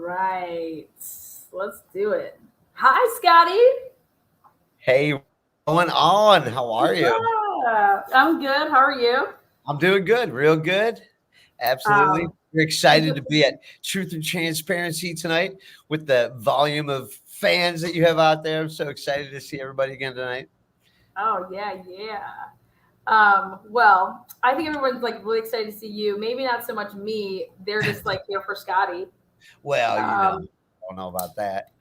right. Let's do it. Hi, Scotty. Hey, what's going on? How are What's you? up? I'm good. How are you? I'm doing good, real good. Absolutely. Um, We're it's excited a, to be at Truth and Transparency tonight with the volume of fans that you have out there. I'm so excited to see everybody again tonight. oh yeah. Well, I think everyone's like really excited to see you. Maybe not so much me. They're just like here for Scotty. Well, I Um, don't know about that.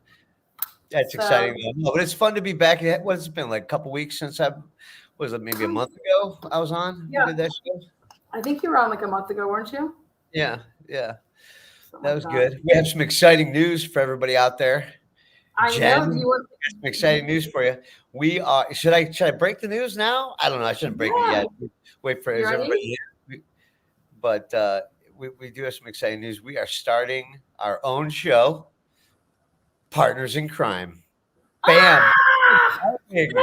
That's so exciting. No, but it's fun to be back. What's it been like a couple weeks since was it maybe a month ago I was on? We yeah, did that show. I think you were on like a month ago, weren't you? Yeah, yeah. Something That like was that. good. We have some exciting news for everybody out there. I Jen, know. Do you want? some exciting news for you. We are. Should I break the news now? I don't know. I shouldn't break it Yeah. yet. Wait for You is everybody ready? here? But we do have some exciting news. We are starting our own show, Partners in Crime. Bam! Ah! Exciting.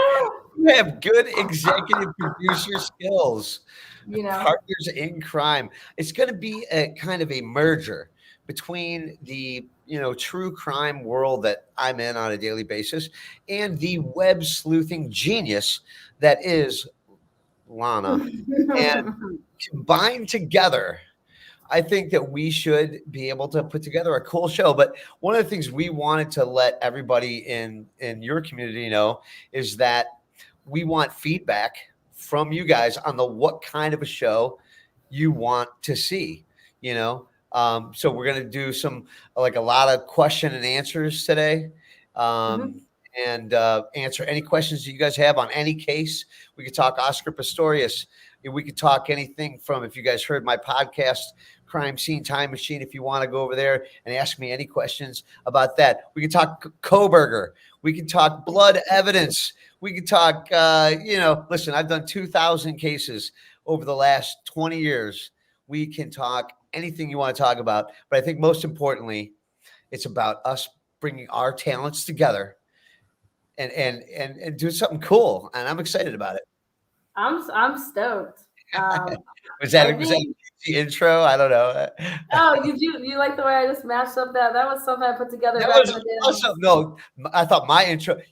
You have good executive producer skills. You know. Partners in Crime. It's going to be a kind of a merger between the true crime world that I'm in on a daily basis and the web sleuthing genius that is Lana. And combined together, I think that we should be able to put together a cool show. But one of the things we wanted to let everybody in your community know is that we want feedback from you guys on the what kind of a show you want to see. So we're gonna do some like a lot of question and answers today. Um, Mhm. and answer any questions that you guys have on any case. We could talk Oscar Pistorius. We could talk anything from, if you guys heard my podcast, Crime Scene Time Machine, if you want to go over there and ask me any questions about that. We can talk Kohberger. We can talk blood evidence. We can talk, listen, I've done 2,000 cases over the last 20 years. We can talk anything you want to talk about. But I think most importantly, it's about us bringing our talents together and do something cool. And I'm excited about it. I'm stoked. Um, Was I that think. the intro? I don't know. Oh, you like the way I just mashed up that? That was something I put together That back in was the day. awesome. No, I thought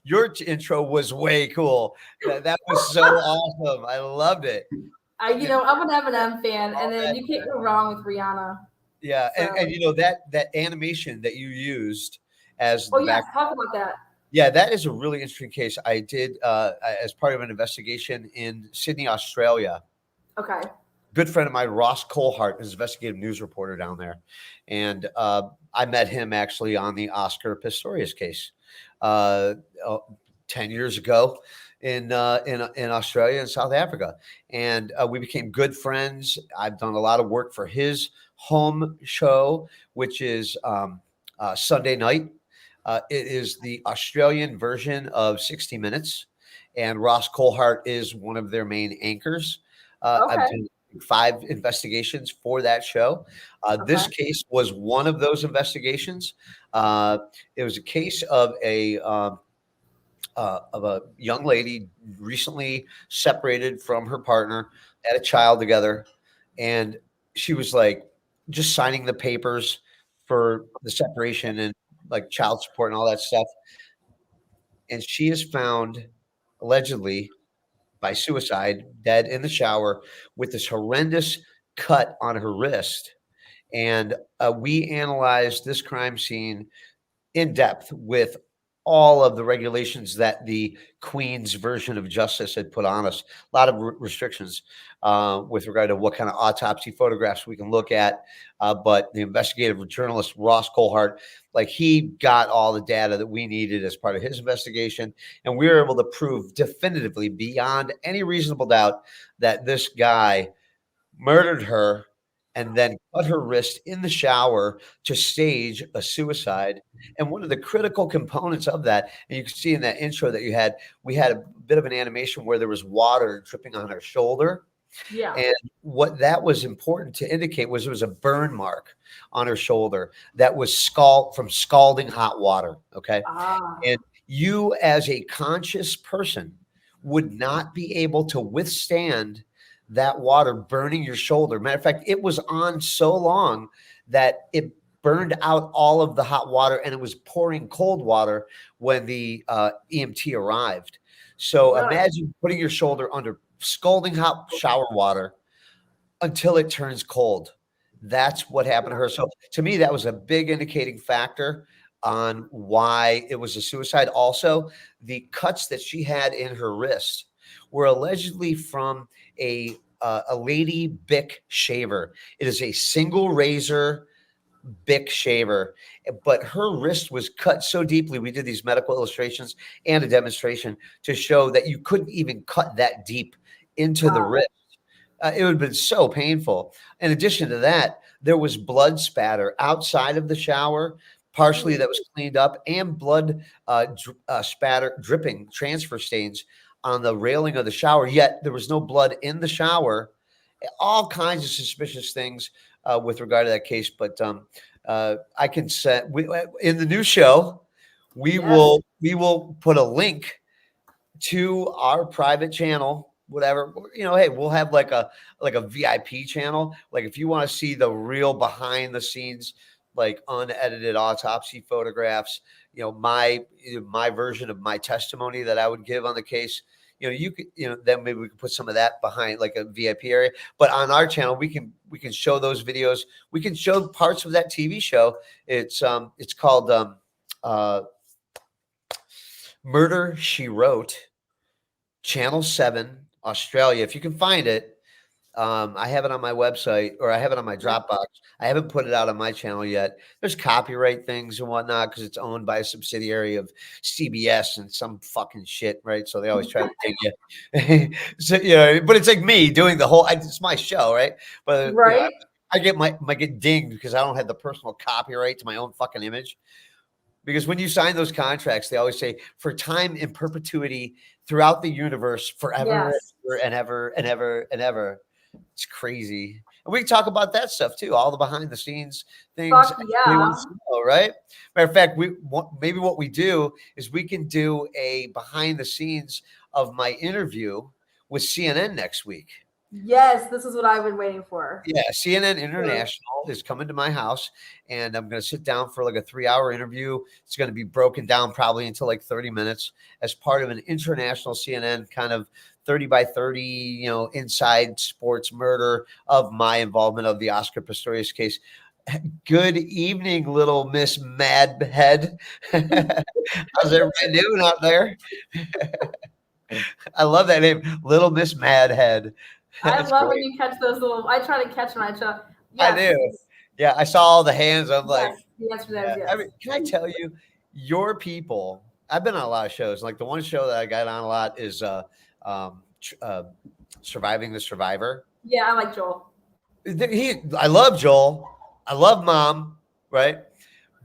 your intro was way cool. That was so awesome. I loved it. I'm an Eminem fan, All and then that, you can't go wrong with Rihanna. yeah, and So, that animation that you used as oh the yes, back. talk about that. Yeah, that is a really interesting case. I did as part of an investigation in Sydney, Australia. Okay. Good friend of mine, Ross Colhart, is an investigative news reporter down there, and I met him actually on the Oscar Pistorius case uh, uh, 10 years ago in Australia and South Africa, and we became good friends. I've done a lot of work for his home show, which is Sunday night. It is the Australian version of 60 Minutes, and Ross Colhart is one of their main anchors. I've Okay. done 5 investigations for that show. Okay. This case was one of those investigations. Uh, it was a case of a young lady recently separated from her partner, had a child together, and she was like just signing the papers for the separation and like child support and all that stuff. And she is found allegedly by suicide, dead in the shower with this horrendous cut on her wrist. And we analyzed this crime scene in depth with all of the regulations that the Queen's version of justice had put on us. A lot of restrictions with regard to what kind of autopsy photographs we can look at. But the investigative journalist Ross Colhart, like he got all the data that we needed as part of his investigation, and we were able to prove definitively, beyond any reasonable doubt, that this guy murdered her and then cut her wrist in the shower to stage a suicide. And one of the critical components of that, and you can see in that intro that you had, we had a bit of an animation where there was water dripping on her shoulder. Yeah. And what that was important to indicate was there was a burn mark on her shoulder that was from scalding hot water. Okay. Ah. And you, as a conscious person, would not be able to withstand that water burning your shoulder. Matter of fact, it was on so long that burned out all of the hot water, and it was pouring cold water when the EMT arrived. So Really? imagine putting your shoulder under scalding hot shower water until it turns cold. That's what happened to her. So to me, that was a big indicating factor on why it was a suicide. Also, the cuts that she had in her wrist were allegedly from a lady Bic shaver. It is a single razor Bic shaver, but her wrist was cut so deeply. We did these medical illustrations and a demonstration to show that you couldn't even cut that deep into the Wow. wrist. It would have been so painful. In addition to that, there was blood spatter outside of the shower, partially that was cleaned up, and blood spatter, dripping, transfer stains on the railing of the shower. Yet there was no blood in the shower. All kinds of suspicious things with regard to that case. But I can say in the new show, Yes. we will put a link to our private channel, whatever, hey, we'll have like a VIP channel. Like if you want to see the real behind the scenes, like unedited autopsy photographs, my version of my testimony that I would give on the case, you could, then maybe we could put some of that behind like a VIP area. But on our channel, we can show those videos. We can show parts of that TV show. It's called Murder, She Wrote, Channel 7, Australia. If you can find it, I have it on my website, or I have it on my Dropbox. I haven't put it out on my channel yet. There's copyright things and whatnot because it's owned by a subsidiary of CBS and some fucking shit, right? So they always try to dig you. So, but it's like me doing the whole. It's my show, right? But Right? I get dinged because I don't have the personal copyright to my own fucking image. Because when you sign those contracts, they always say for time in perpetuity throughout the universe, forever Yes. and ever and ever and ever. It's crazy. And we can talk about that stuff too, all the behind the scenes things. Fuck Everybody yeah. wants to know, right? Matter of fact, maybe what we do is we can do a behind the scenes of my interview with CNN next week. Yes, this is what I've been waiting for. Yeah, CNN International is coming to my house, and I'm going to sit down for like a 3-hour interview. It's going to be broken down probably into like 30 minutes as part of an international CNN kind of 30 by 30, inside sports murder of my involvement of the Oscar Pistorius case. Good evening, little Miss Madhead. How's everybody doing out there? I love that name, Little Miss Madhead. I That's love great. when you catch those little. I try to catch when I show. I Yes. do. Yeah, I saw all the hands. I'm like, Yes. The answer to that is yeah. yes. I mean, can I tell you, your people? I've been on a lot of shows. Like the one show that I got on a lot is Surviving the Survivor. Yeah, I like Joel. I love Joel. I love Mom. Right,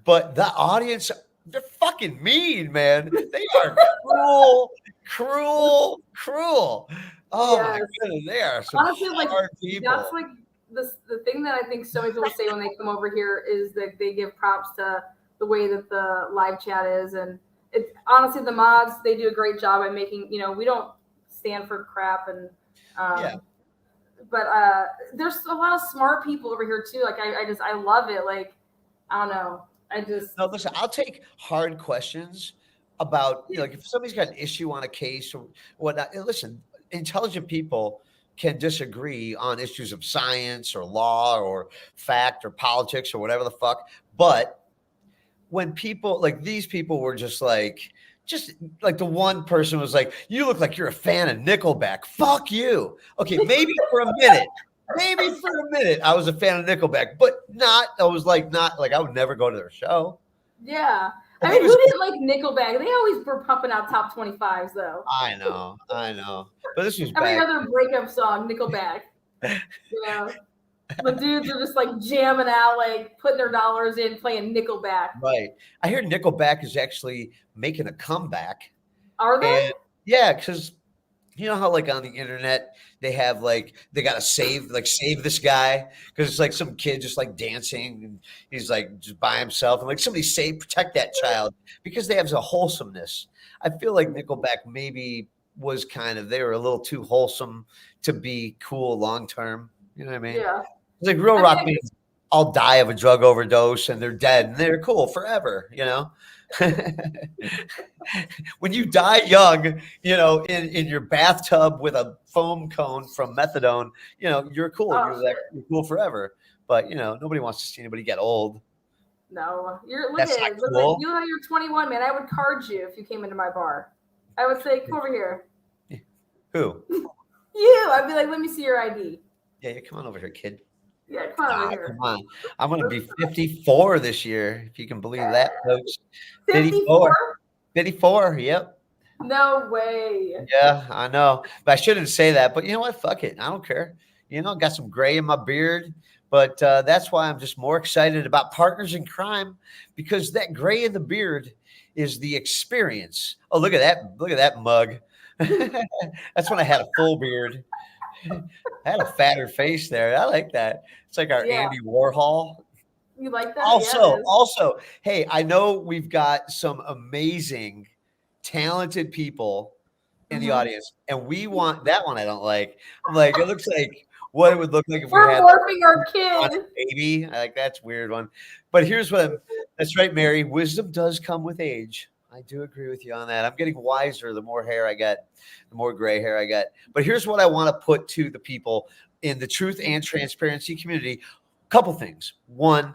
but the audience, they're fucking mean, man. They are cruel, cruel, cruel. Oh my Yes. goodness, they are some Honestly, like hard people. that's like the thing that I think so many people say when they come over here is that they give props to the way that the live chat is, and it's honestly the mods, they do a great job at making, we don't stand for crap, and Yeah. but there's a lot of smart people over here too. Like I love it. Like I don't know. No, listen, I'll take hard questions about, like if somebody's got an issue on a case or whatnot. Listen, intelligent people can disagree on issues of science or law or fact or politics or whatever the fuck. But when people like these people were just like the one person was like, you look like you're a fan of Nickelback. Fuck you. Okay, maybe for a minute. Maybe for a minute I was a fan of Nickelback, but not like I would never go to their show. Yeah. I mean, who didn't like Nickelback? They always were pumping out top 25s though. I know. But this was Every back. other breakup song, Nickelback. The dudes are just like jamming out, like putting their dollars in, playing Nickelback. Right. I hear Nickelback is actually making a comeback. Are they? And yeah, because you know how like on the internet they have like they gotta save this guy because it's like some kid just like dancing and he's like just by himself and like somebody protect that child because they have a wholesomeness. I feel like Nickelback maybe was they were a little too wholesome to be cool long term. You know what I mean? Yeah. It's like real rock bands. all die of a drug overdose and they're dead and they're cool forever, When you die young, in your bathtub with a foam cone from methadone, you're cool. Oh, You're cool forever. But nobody wants to see anybody get old. No, look That's at not it. Look cool. like you know you're 21, man. I would card you if you came into my bar. I would say, come over here. Who? You. I'd be like, let me see your ID. Yeah, come on over here, kid. Yeah, come on over here. Come on. I'm going to be 54 this year, if you can believe that, folks. 54? 54, yep. No way. Yeah, I know. But I shouldn't say that. But you know what? Fuck it. I don't care. Got some gray in my beard. But that's why I'm just more excited about Partners in Crime, because that gray in the beard is the experience. Oh, look at that. Look at that mug. That's when I had a full beard. I had a fatter face there. I like that. It's like our Andy Warhol. You like that? Also, hey, I know we've got some amazing, talented people in the audience, and we want that one. I don't like. I'm like, it looks like what it would look like if we had morphing our kid. Baby. Like, that's a weird one. But here's what that's right, Mary. Wisdom does come with age. I do agree with you on that. I'm getting wiser the more hair I get, the more gray hair I get. But here's what I want to put to the people in the truth and transparency community. A couple things. One,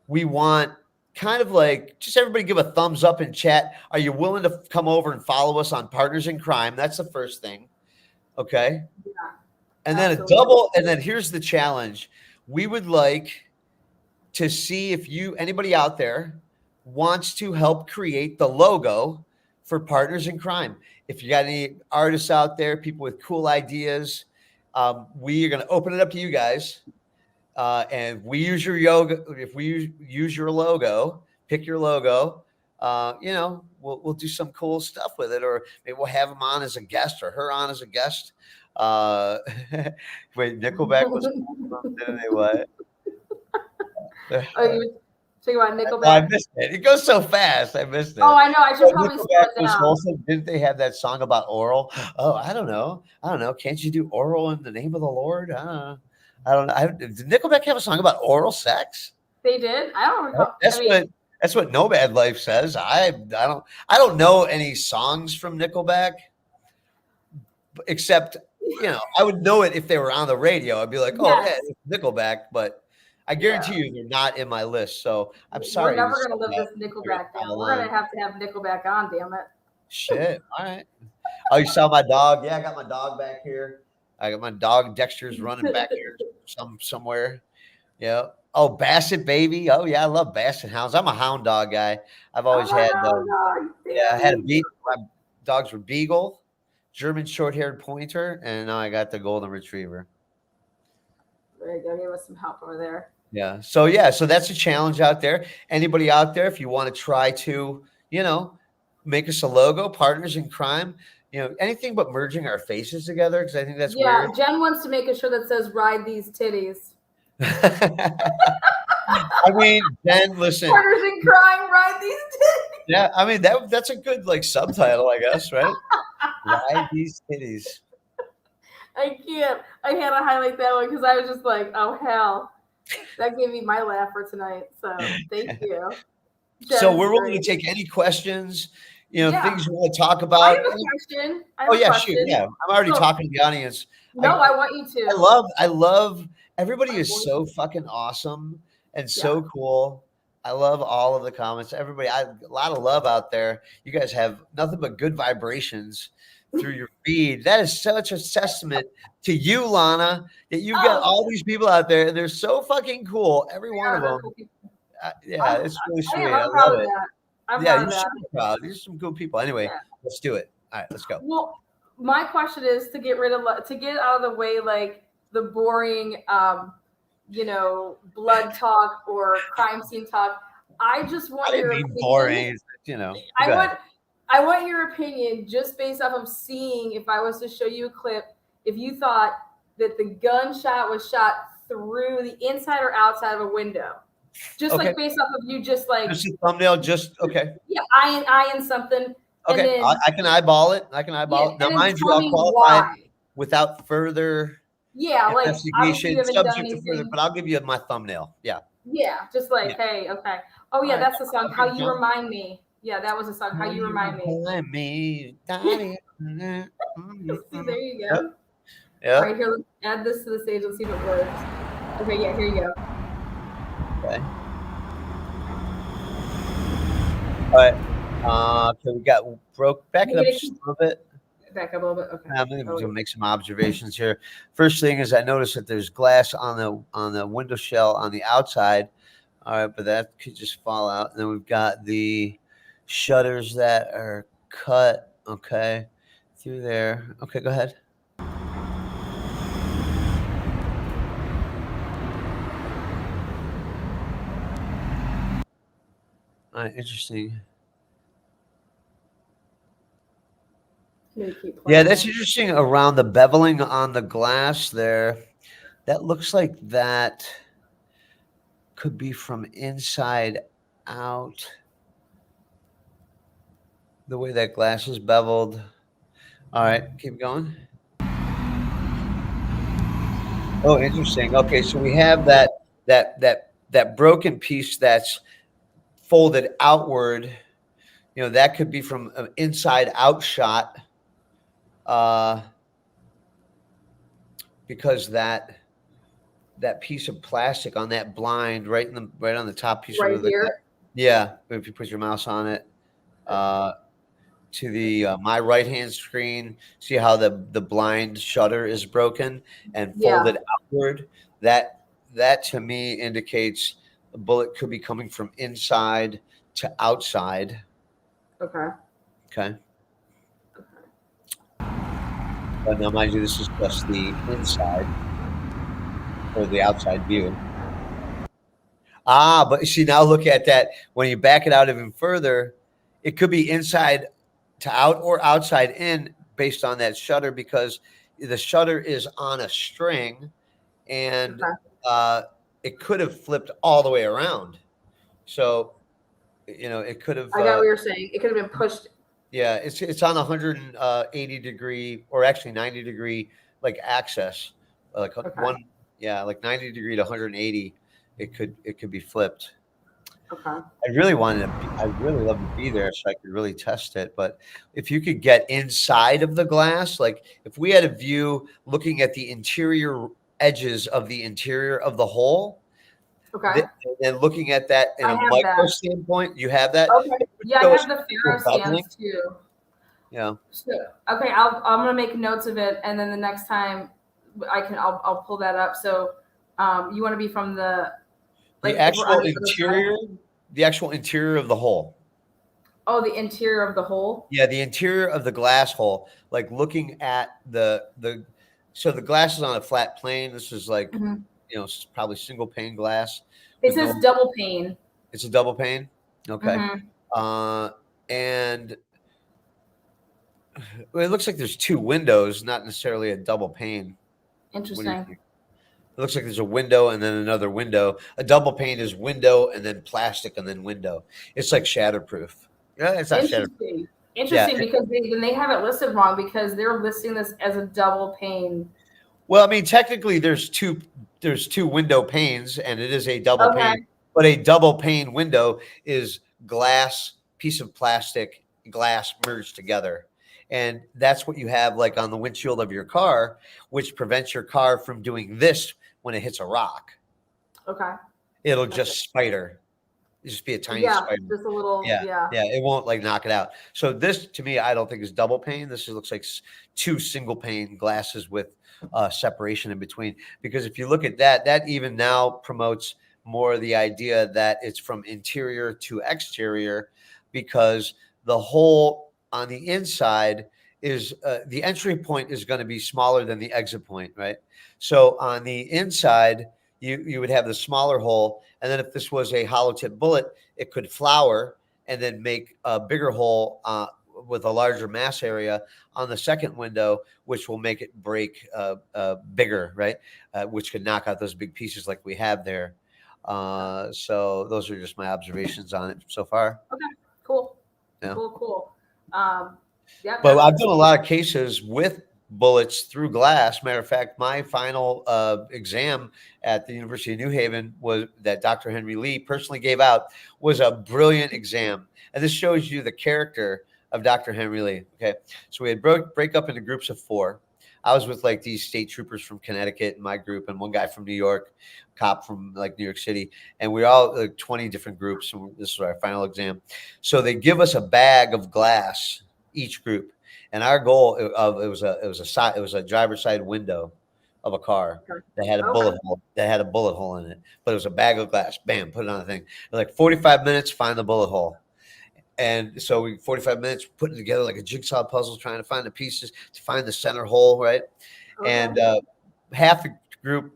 we want kind of like just everybody give a thumbs up in chat. Are you willing to come over and follow us on Partners in Crime? That's the first thing. Okay. Yeah. And then a double, and then here's the challenge. We would like to see if anybody out there wants to help create the logo for Partners in Crime. If you got any artists out there, people with cool ideas, we are going to open it up to you guys. And we use your if we use your logo, pick your logo, we'll do some cool stuff with it, or maybe we'll have him on as a guest or her on as a guest. Wait, Nickelback was what? Oh, you were talking about Nickelback? I missed it. It goes so fast. I missed it. Oh, I know. I should probably slow it down. Also, didn't they have that song about oral? Oh, I don't know. Can't you do oral in the name of the Lord? I don't know. Did Nickelback have a song about oral sex? They did. I don't recall. That's what No Bad Life says. I don't know any songs from Nickelback, except I would know it if they were on the radio. I'd be like, oh yeah, it's Nickelback, but I guarantee you they're not in my list. So I'm sorry. We're never gonna live this Nickelback down. We're gonna have to have Nickelback on. Damn it. Shit. All right. Oh, you saw my dog? Yeah, I got my dog back here. I got my dog Dexter's running back here somewhere. Yeah. Oh, Basset baby. Oh yeah, I love Basset hounds. I'm a hound dog guy. I've always had. I had my dogs were Beagle, German short-haired pointer, and now I got the golden retriever. There you go. Give us some help over there. Yeah. So that's a challenge out there. Anybody out there, if you want to try to, make us a logo, Partners in Crime, anything but merging our faces together, because I think that's weird. Jen wants to make a shirt that says "Ride these titties." I mean, Jen, listen. Partners in Crime, ride these titties. Yeah, I mean that's a good subtitle, I guess, right? Ride these titties. I can't. I had to highlight that one because I was just like, oh hell, that gave me my laugh for tonight. So thank you. So we're willing to take any questions, things you want to talk about. I have a question. Shoot. Yeah, I'm already talking to the audience. I want you to. I love. Everybody is so fucking awesome and so cool. I love all of the comments. Everybody, a lot of love out there. You guys have nothing but good vibrations through your feed. That is such a testament to you, Lana, that you've got all these people out there, and they're so fucking cool. Every one of them. It's really sweet. I love it. You're super proud. These are some cool people. Anyway, let's do it. All right, let's go. Well, my question is to get out of the way, like the boring, blood talk or crime scene talk. I just want your opinion. Boring, I want your opinion just based off of seeing, if I was to show you a clip, if you thought that the gunshot was shot through the inside or outside of a window. Just like based off of you just a thumbnail, okay. Yeah, eyeing something. Okay, then, I can eyeball it. Now, mind you, I'll qualify without further investigation, subject to further, but I'll give you my thumbnail. Yeah. Yeah, just like, Yeah. hey, okay. Oh yeah, All right. that's the song. How You Remind Me. Yeah, that was the song. How You Remind Me. Let me. See, there you Yep. go. All right, Yep. here, let's add this to the stage. Let's see if it works. Okay, yeah, here you go. Okay. All right. Okay, we got back You it up gonna just keep a little bit. back up a little bit? Okay. I'm going Oh, to wait. make some observations here. First thing is I noticed that there's glass on the window shell on the outside. All right, but that could just fall out. And then we've got the shutters that are cut. Okay, through there. Okay, go ahead. All right, interesting. Maybe keep Yeah, playing that's that. interesting around the beveling on the glass there. That looks like that could be from inside out. The way that glass is beveled. All right, keep going. Oh, interesting. Okay, so we have that broken piece that's folded outward. You know, that could be from an inside out shot, uh, because that piece of plastic on that blind right on the top piece Right of the here. yeah. If you put your mouse on it, uh, to the my right hand screen, see how the blind shutter is broken and Yeah. folded outward. That to me indicates the bullet could be coming from inside to outside. Okay. Okay. But now, mind you, this is just the inside or the outside view. Ah, but you see, now look at that. When you back it out even further, it could be inside to out or outside in based on that shutter because the shutter is on a string and Okay. uh, it could have flipped all the way around. So, you know, it could have, I got what you're saying. It could have been pushed. yeah, it's on 180-degree or actually 90-degree like axis, like Okay. one, yeah, like 90 degree to 180. It could be flipped. Okay. I really love to be there so I could really test it. But if you could get inside of the glass, like if we had a view looking at the interior edges of the interior of the hole, Okay. and then looking at that in I a have micro that. standpoint, you have that. Okay. It would Yeah, I show have us the the Pharaoh beveling. scans too. Yeah. So, okay, I'm gonna make notes of it, and then the next time I'll pull that up. So, you want to be from the The like if we're on actual the other side. interior, the actual interior of the hole. Oh, the interior of the hole. Yeah, the interior of the glass hole, like looking at the so the glass is on a flat plane. This is like, Mhm. you know, it's probably single pane glass It with says no, double pane. it's a double pane. Okay. Hmm. And well, it looks like there's two windows, not necessarily a double pane. What do you Interesting. think? It looks like there's a window and then another window. A double pane is window and then plastic and then window. It's like shatterproof. Yeah, it's not shatterproof. Interesting. Yeah. Interesting because they have it listed wrong because they're listing this as a double pane. Well, I mean, technically, there's two window panes, and it is a double pane. Okay. But a double pane window is glass, piece of plastic, glass merged together, and that's what you have like on the windshield of your car, which prevents your car from doing this when it hits a rock. Okay. It'll Gotcha. just spider. It'll just be a tiny Yeah, spider. just a little. Yeah, Yeah. yeah, it won't like knock it out. So this, to me, I don't think is double pane. This looks like two single pane glasses with separation in between. Because if you look at that, that even now promotes more the idea that it's from interior to exterior, because the hole on the inside is the entry point is going to be smaller than the exit point, right? So on the inside, you would have the smaller hole, and then if this was a hollow tip bullet, it could flower and then make a bigger hole with a larger mass area on the second window, which will make it break bigger, right? Which could knock out those big pieces like we have there. So those are just my observations on it so far. Okay. Cool. Yeah. Cool. Cool. Yeah. But I've done a lot of cases with bullets through glass. Matter of fact, my final exam at the University of New Haven was that Dr. Henry Lee personally gave out was a brilliant exam. And this shows you the character of Dr. Henry Lee. Okay. So we had break up into groups of 4. I was with like these state troopers from Connecticut in my group, and one guy from New York, cop from like New York City. And we all like 20 different groups. And this is our final exam. So they give us a bag of glass, each group. And our goal of it was a driver's side window of a car that had a bullet hole in it. But it was a bag of glass. Bam, put it on the thing. Like 45 minutes, find the bullet hole. And so we 45 minutes putting together like a jigsaw puzzle, trying to find the pieces to find the center hole, right? Okay. And half the group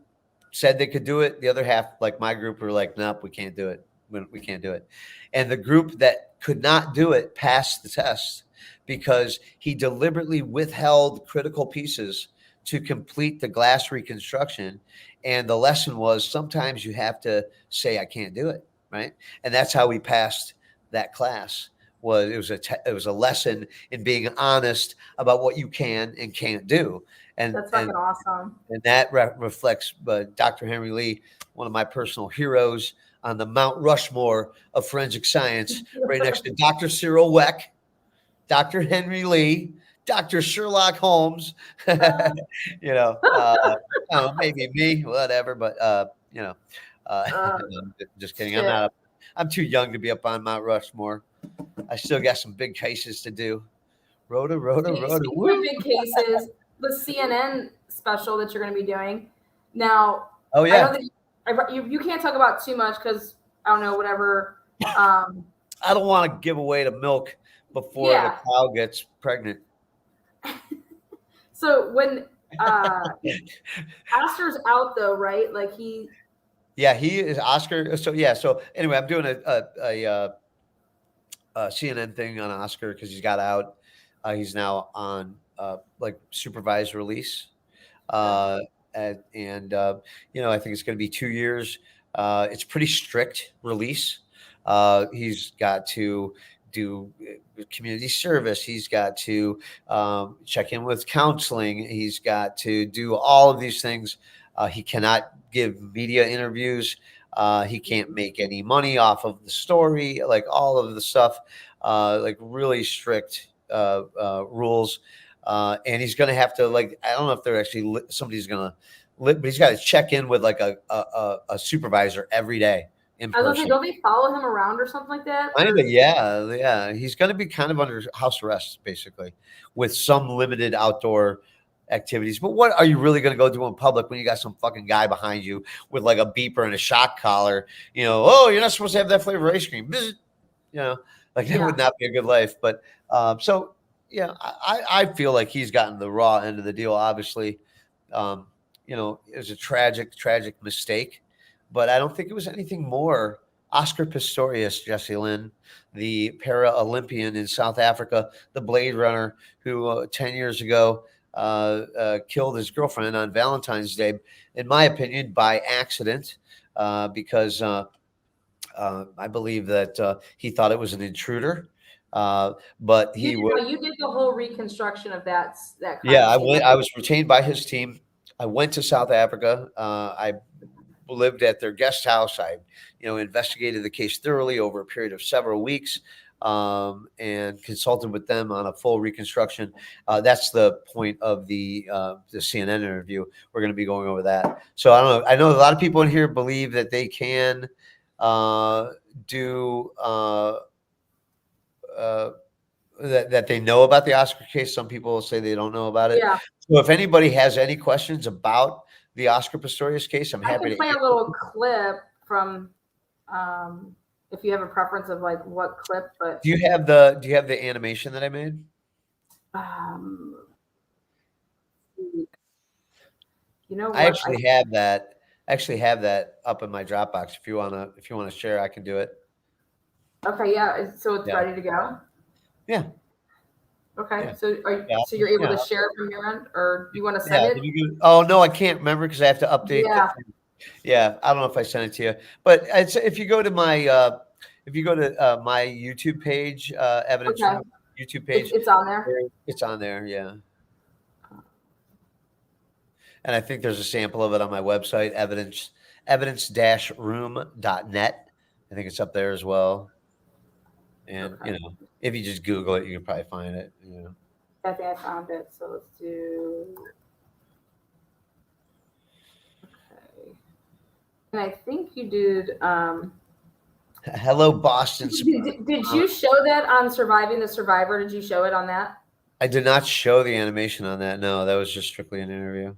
said they could do it. The other half, like my group, were like, nope, we can't do it. We can't do it. And the group that could not do it passed the test because he deliberately withheld critical pieces to complete the glass reconstruction. And the lesson was sometimes you have to say, I can't do it, right? And that's how we passed that class. It was a lesson in being honest about what you can and can't do. And that's fucking awesome. And that reflects Dr. Henry Lee, one of my personal heroes on the Mount Rushmore of forensic science, right next to Dr. Cyril Weck, Dr. Henry Lee, Dr. Sherlock Holmes, maybe me, whatever, but just kidding. Yeah. I'm too young to be up on Mount Rushmore. I still got some big cases to do. Rhoda. Speaking of big cases, the CNN special that you're going to be doing now. Oh yeah. I know that you can't talk about too much because I don't know, whatever. I don't want to give away the milk before the cow gets pregnant. So when Oscar's out though, right? Like he is Oscar. So anyway, I'm doing a CNN thing on Oscar because he's got out. He's now on like supervised release. I think it's going to be 2 years. It's pretty strict release. He's got to do community service. He's got to check in with counseling. He's got to do all of these things. He cannot give media interviews. He can't make any money off of the story, like all of the stuff, like really strict rules. And he's going to have to, like, I don't know if they're actually somebody's going to, but he's got to check in with like a supervisor every day. In person. I was gonna say, don't they follow him around or something like that? Yeah. He's going to be kind of under house arrest, basically, with some limited outdoor activities. But what are you really going to go do in public when you got some fucking guy behind you with like a beeper and a shock collar? Oh, you're not supposed to have that flavor ice cream. That would not be a good life. But I feel like he's gotten the raw end of the deal. Obviously, it was a tragic mistake. But I don't think it was anything more. Oscar Pistorius, Jesse Lynn, the para-Olympian in South Africa, the Blade Runner, who 10 years ago killed his girlfriend on Valentine's Day, in my opinion, by accident, because I believe that he thought it was an intruder. But you did the whole reconstruction of that. I was retained by his team. I went to South Africa. I lived at their guest house. I, investigated the case thoroughly over a period of several weeks, and consulted with them on a full reconstruction. That's the point of the CNN interview. We're going to be going over that. So I don't know. I know a lot of people in here believe that they can do that they know about the Oscar case. Some people say they don't know about it. Yeah. So if anybody has any questions about the Oscar Pistorius case, I'm happy to play a little clip from if you have a preference of like what clip. But do you have the animation that I made? I actually have that up in my Dropbox. If you wanna share, I can do it. Okay, yeah. So it's ready to go. Yeah. Okay, yeah. So you're able to share it from your end, or do you want to send it? Oh no, I can't remember because I have to update. Yeah, I don't know if I sent it to you, but if you go to my my YouTube page, evidence YouTube page, it's on there. It's on there, yeah. And I think there's a sample of it on my website, evidence-room.net. I think it's up there as well. And Okay. if you just Google it, you can probably find it. I think I found it. So let's do. Okay. And I think you did. Hello, Boston. Did you show that on Surviving the Survivor? Did you show it on that? I did not show the animation on that. No, that was just strictly an interview.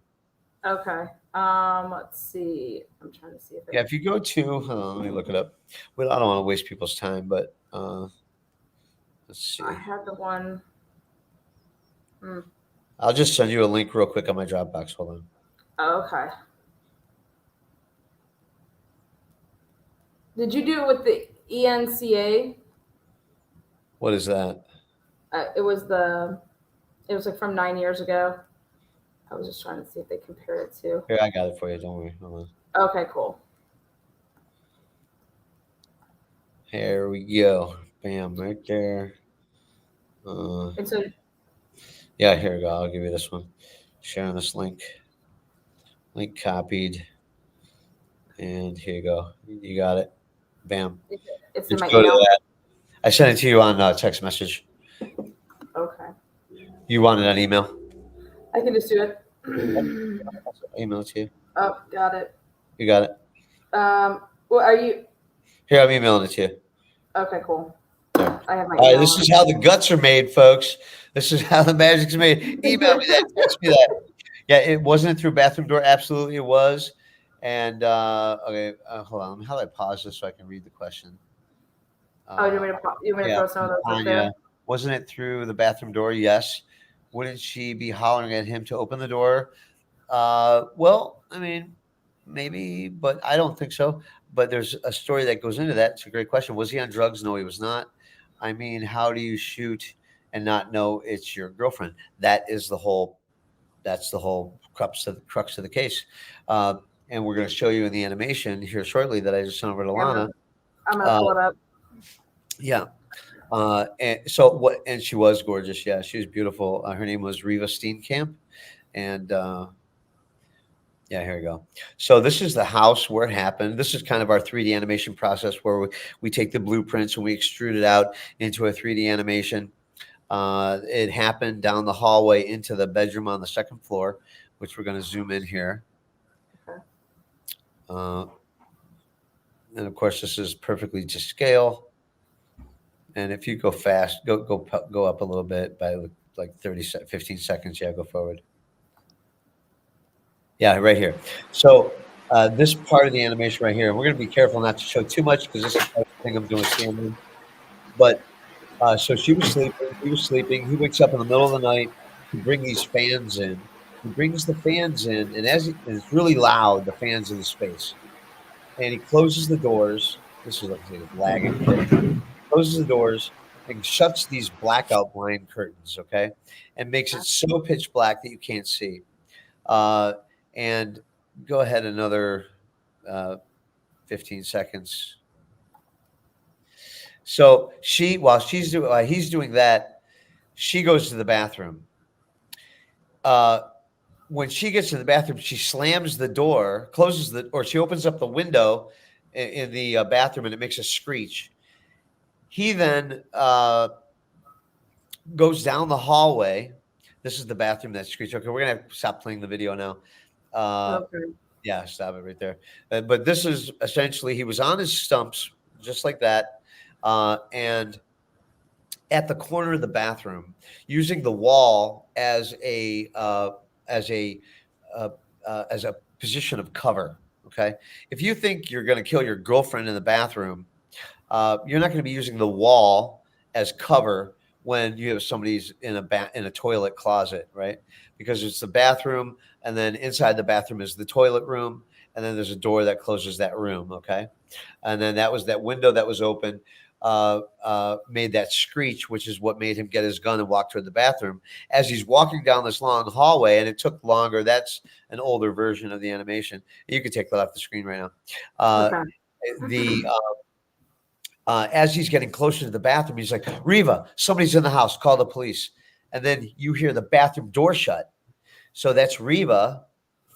Okay. Let's see. I'm trying to see if if you go to, hold on, let me look it up. Well, I don't want to waste people's time, but let's see. I had the one. I'll just send you a link real quick on my Dropbox. Hold on. Oh, okay. Did you do it with the ENCA? What is that? It was like from 9 years ago. I was just trying to see if they compare it to. Here, I got it for you. Don't worry. Hold on. Okay, cool. Here we go. Bam, right there. And so, yeah, here we go. I'll give you this one. Sharing this link. Link copied. And here you go. You got it. Bam. it's in Just my go to email. that. I sent it to you on text message. Okay. You want it on email? I can just do it. Email it to you. Oh, got it. You got it. Well, are you? Here, I'm emailing it to you. Okay, cool. There. I have my All right, email. this is how the guts are made, folks. This is how the magic's made. Email me that. Text me that. Yeah, it wasn't through bathroom door. Absolutely, it was. And okay, hold on. How do I pause this so I can read the question? You want me to throw some of those up there? Wasn't it through the bathroom door? Yes. Wouldn't she be hollering at him to open the door? Well, I mean, maybe, but I don't think so. But there's a story that goes into that. It's a great question. Was he on drugs? No, he was not. I mean, how do you shoot and not know it's your girlfriend? That's the whole crux of the case. And we're going to show you in the animation here shortly that I just sent over to Lana. I'm gonna pull it up. Yeah. And so what? And she was gorgeous. Yeah, she was beautiful. Her name was Riva Steenkamp, and yeah, here we go. So this is the house where it happened. This is kind of our 3D animation process where we take the blueprints and we extrude it out into a 3D animation. It happened down the hallway into the bedroom on the second floor, which we're going to zoom in here. And of course, this is perfectly to scale. And if you go fast, go up a little bit by like 15 seconds. Yeah, go forward. Yeah, right here. So this part of the animation right here, and we're going to be careful not to show too much because this is the thing I'm doing standing. But so she was sleeping. He was sleeping. He wakes up in the middle of the night to bring these fans in. He brings the fans in, and and it's really loud, the fans in the space. And he closes the doors. This is like lagging. Closes the doors and shuts these blackout blind curtains, okay, and makes it so pitch black that you can't see. And go ahead another 15 seconds. So while he's doing that, she goes to the bathroom. When she gets to the bathroom, she slams the door, or she opens up the window in the bathroom, and it makes a screech. He then goes down the hallway. This is the bathroom that screeched. Okay, we're going to stop playing the video now. Okay. Yeah, stop it right there. But this is essentially, he was on his stumps, just like that. And at the corner of the bathroom, using the wall as a position of cover. Okay. If you think you're going to kill your girlfriend in the bathroom, you're not going to be using the wall as cover when you have somebody's in a toilet closet, right? Because it's the bathroom, and then inside the bathroom is the toilet room, and then there's a door that closes that room, okay? And then that window that was open made that screech, which is what made him get his gun and walk toward the bathroom. As he's walking down this long hallway, and it took longer. That's an older version of the animation. You can take that off the screen right now. Okay. As he's getting closer to the bathroom, he's like, Riva, somebody's in the house, call the police. And then you hear the bathroom door shut. So that's Riva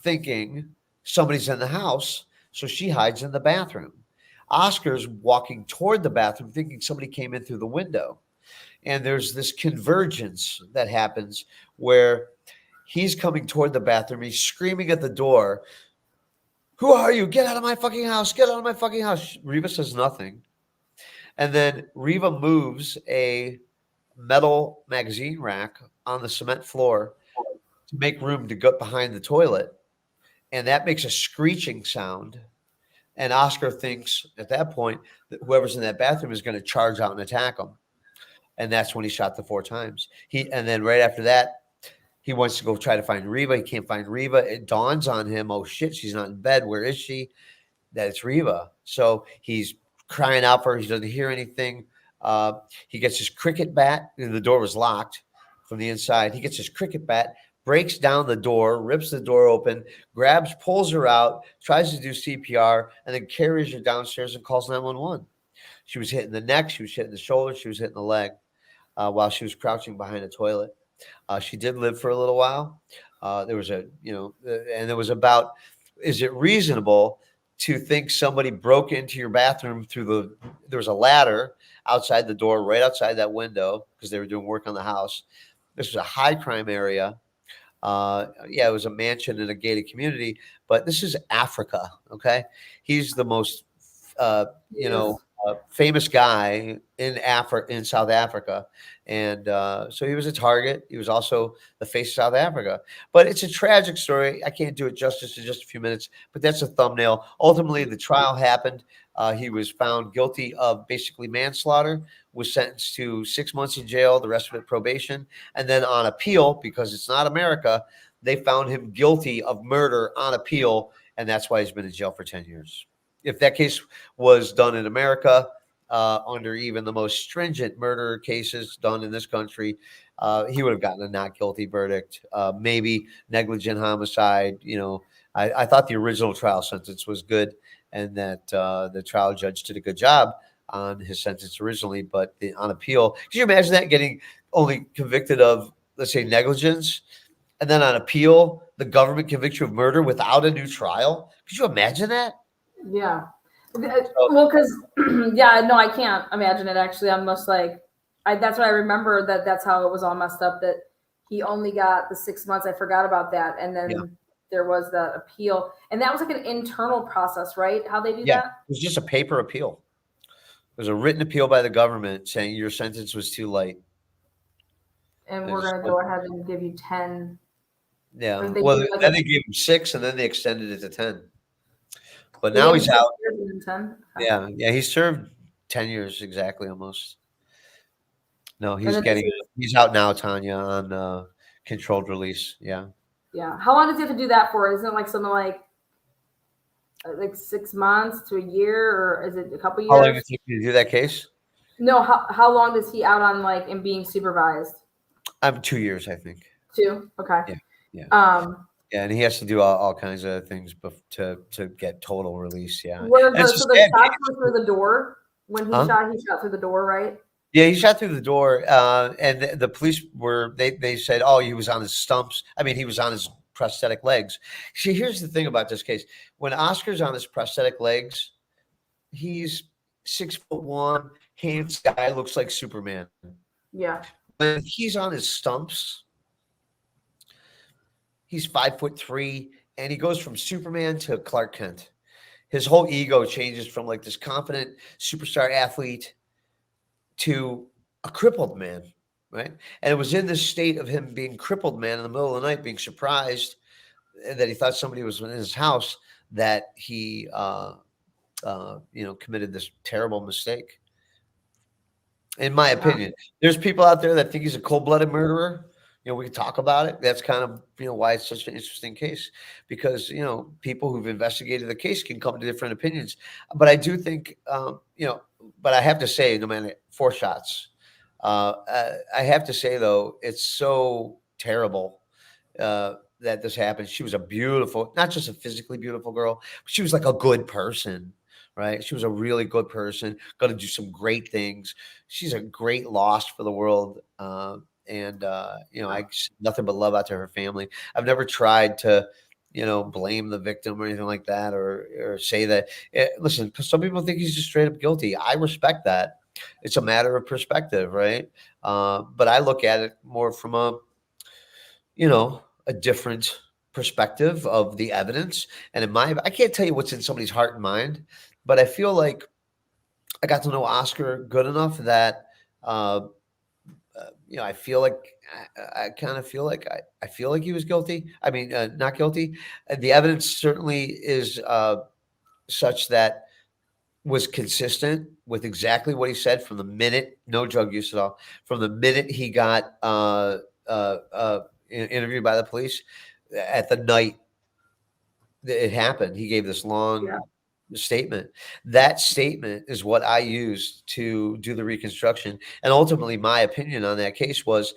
thinking somebody's in the house, so she hides in the bathroom. Oscar's walking toward the bathroom, thinking somebody came in through the window. And there's this convergence that happens where he's coming toward the bathroom. He's screaming at the door, "Who are you? Get out of my fucking house. Get out of my fucking house." Reva says nothing. And then Reva moves a metal magazine rack on the cement floor to make room to go behind the toilet. And that makes a screeching sound. And Oscar thinks at that point that whoever's in that bathroom is going to charge out and attack him. And that's when he shot the 4 times. And then right after that, he wants to go try to find Reva. He can't find Reva. It dawns on him, oh shit, she's not in bed. Where is she? That it's Reva. So he's crying out for her. He doesn't hear anything. He gets his cricket bat, and the door was locked from the inside. He gets his cricket bat, breaks down the door, rips the door open, pulls her out, tries to do CPR, and then carries her downstairs and calls 911. She was hit in the neck, she was hit in the shoulder, she was hit in the leg while she was crouching behind a toilet. She did live for a little while. There was and it was about, is it reasonable to think somebody broke into your bathroom there was a ladder outside the door, right outside that window, because they were doing work on the house. This was a high crime area. It was a mansion in a gated community, but this is Africa. Okay. He's the most, famous guy in South Africa. And so he was a target. He was also the face of South Africa. But it's a tragic story. I can't do it justice in just a few minutes, but that's a thumbnail. Ultimately, the trial happened. He was found guilty of basically manslaughter, was sentenced to 6 months in jail, the rest of it probation. And then on appeal, because it's not America, they found him guilty of murder on appeal. And that's why he's been in jail for 10 years. If that case was done in America, under even the most stringent murder cases done in this country, he would have gotten a not guilty verdict, maybe negligent homicide. I thought the original trial sentence was good, and that the trial judge did a good job on his sentence originally, but on appeal, could you imagine that, getting only convicted of, let's say, negligence, and then on appeal, the government convicts you of murder without a new trial? Could you imagine that? Yeah. Well, because I can't imagine it. Actually, I'm most like, that's what I remember, that's how it was all messed up, that he only got the 6 months. I forgot about that. And then there was the appeal, and that was like an internal process, right? How they do that? It was just a paper appeal. It was a written appeal by the government saying your sentence was too light. And we're going to go ahead and give you 10. Yeah. Then they gave him 6, and then they extended it to 10. But now he's out. 10? Yeah, he served 10 years exactly, almost. No, he's out now, Tanya, on controlled release. Yeah. Yeah. How long does he have to do that for? Isn't it like something like 6 months to a year, or is it a couple years? How long did it take you to do that case? No. How long does he out on and being supervised? 2 years, I think. 2? Okay. Yeah. Yeah, and he has to do all kinds of things to get total release. Yeah. So the shots were through the door when he shot. He shot through the door, right? Yeah, he shot through the door, and the police they said, oh, he was on his stumps. I mean, he was on his prosthetic legs. See, here's the thing about this case: when Oscar's on his prosthetic legs, he's 6'1", hands guy, looks like Superman. Yeah. When he's on his stumps, he's 5'3", and he goes from Superman to Clark Kent. His whole ego changes from like this confident superstar athlete to a crippled man, right? And it was in this state of him being crippled man in the middle of the night, being surprised that he thought somebody was in his house, that he, committed this terrible mistake. In my opinion, there's people out there that think he's a cold-blooded murderer. We can talk about it. That's kind of, why it's such an interesting case, because, people who've investigated the case can come to different opinions. But I do think, but I have to say, no matter 4 shots, I have to say, though, it's so terrible that this happened. She was a beautiful, not just a physically beautiful girl, but she was like a good person, right? She was a really good person, going to do some great things. She's a great loss for the world. I nothing but love out to her family. I've never tried to blame the victim or anything like that, or say that. Listen, some people think he's just straight up guilty. I respect that. It's a matter of perspective, right? But I look at it more from a different perspective of the evidence. And I can't tell you what's in somebody's heart and mind, but I feel like I got to know Oscar good enough that, uh, I feel like I kind of feel like I feel like he was guilty. I mean, not guilty. The evidence certainly is such that was consistent with exactly what he said from the minute, no drug use at all, from the minute he got interviewed by the police at the night that it happened. He gave this Yeah. long statement. That statement is what I used to do the reconstruction. And ultimately, my opinion on that case was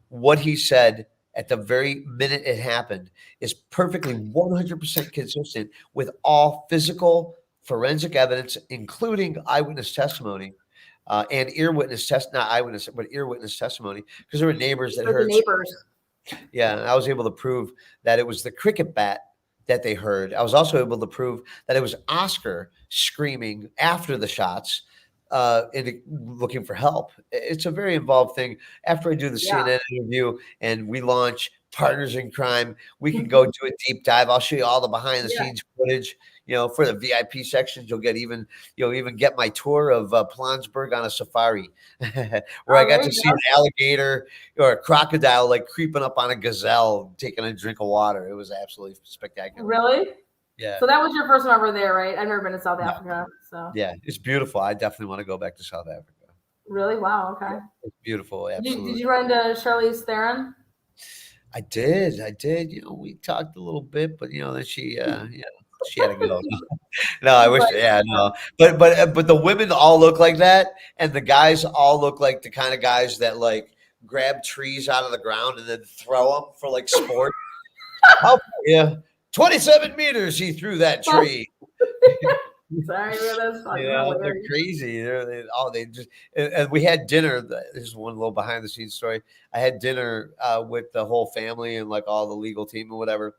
what he said at the very minute it happened is perfectly 100% consistent with all physical forensic evidence, including eyewitness testimony. And not eyewitness, but ear witness testimony, because there were neighbors that For the heard. neighbors. Yeah, and I was able to prove that it was the cricket bat that they heard. I was also able to prove that it was Oscar screaming after the shots, and looking for help. It's a very involved thing. After I do the Yeah. CNN interview and we launch Partners in Crime, we can go do a deep dive. I'll show you all the behind the Yeah. scenes footage. For the VIP sections, you'll even get my tour of Plonsburg on a safari, where I got there to you see go. an alligator or a crocodile like creeping up on a gazelle, taking a drink of water. It was absolutely spectacular. Really? Yeah. So that was your first time over there, right? I've never been to South Yeah. Africa. So Yeah, it's beautiful. I definitely want to go back to South Africa. really? Wow. Okay. Yeah, it's beautiful. Did Absolutely. you run into Charlize Theron? I did. We talked a little bit, but then she had to go. No, I wish. Yeah, no. But the women all look like that, and the guys all look like the kind of guys that like grab trees out of the ground and then throw them for like sport. How? Yeah, 27 meters. He threw that tree. Sorry, man, that's fucking They're hilarious. crazy. They just and we had dinner. This is one little behind the scenes story. I had dinner with the whole family and like all the legal team and whatever.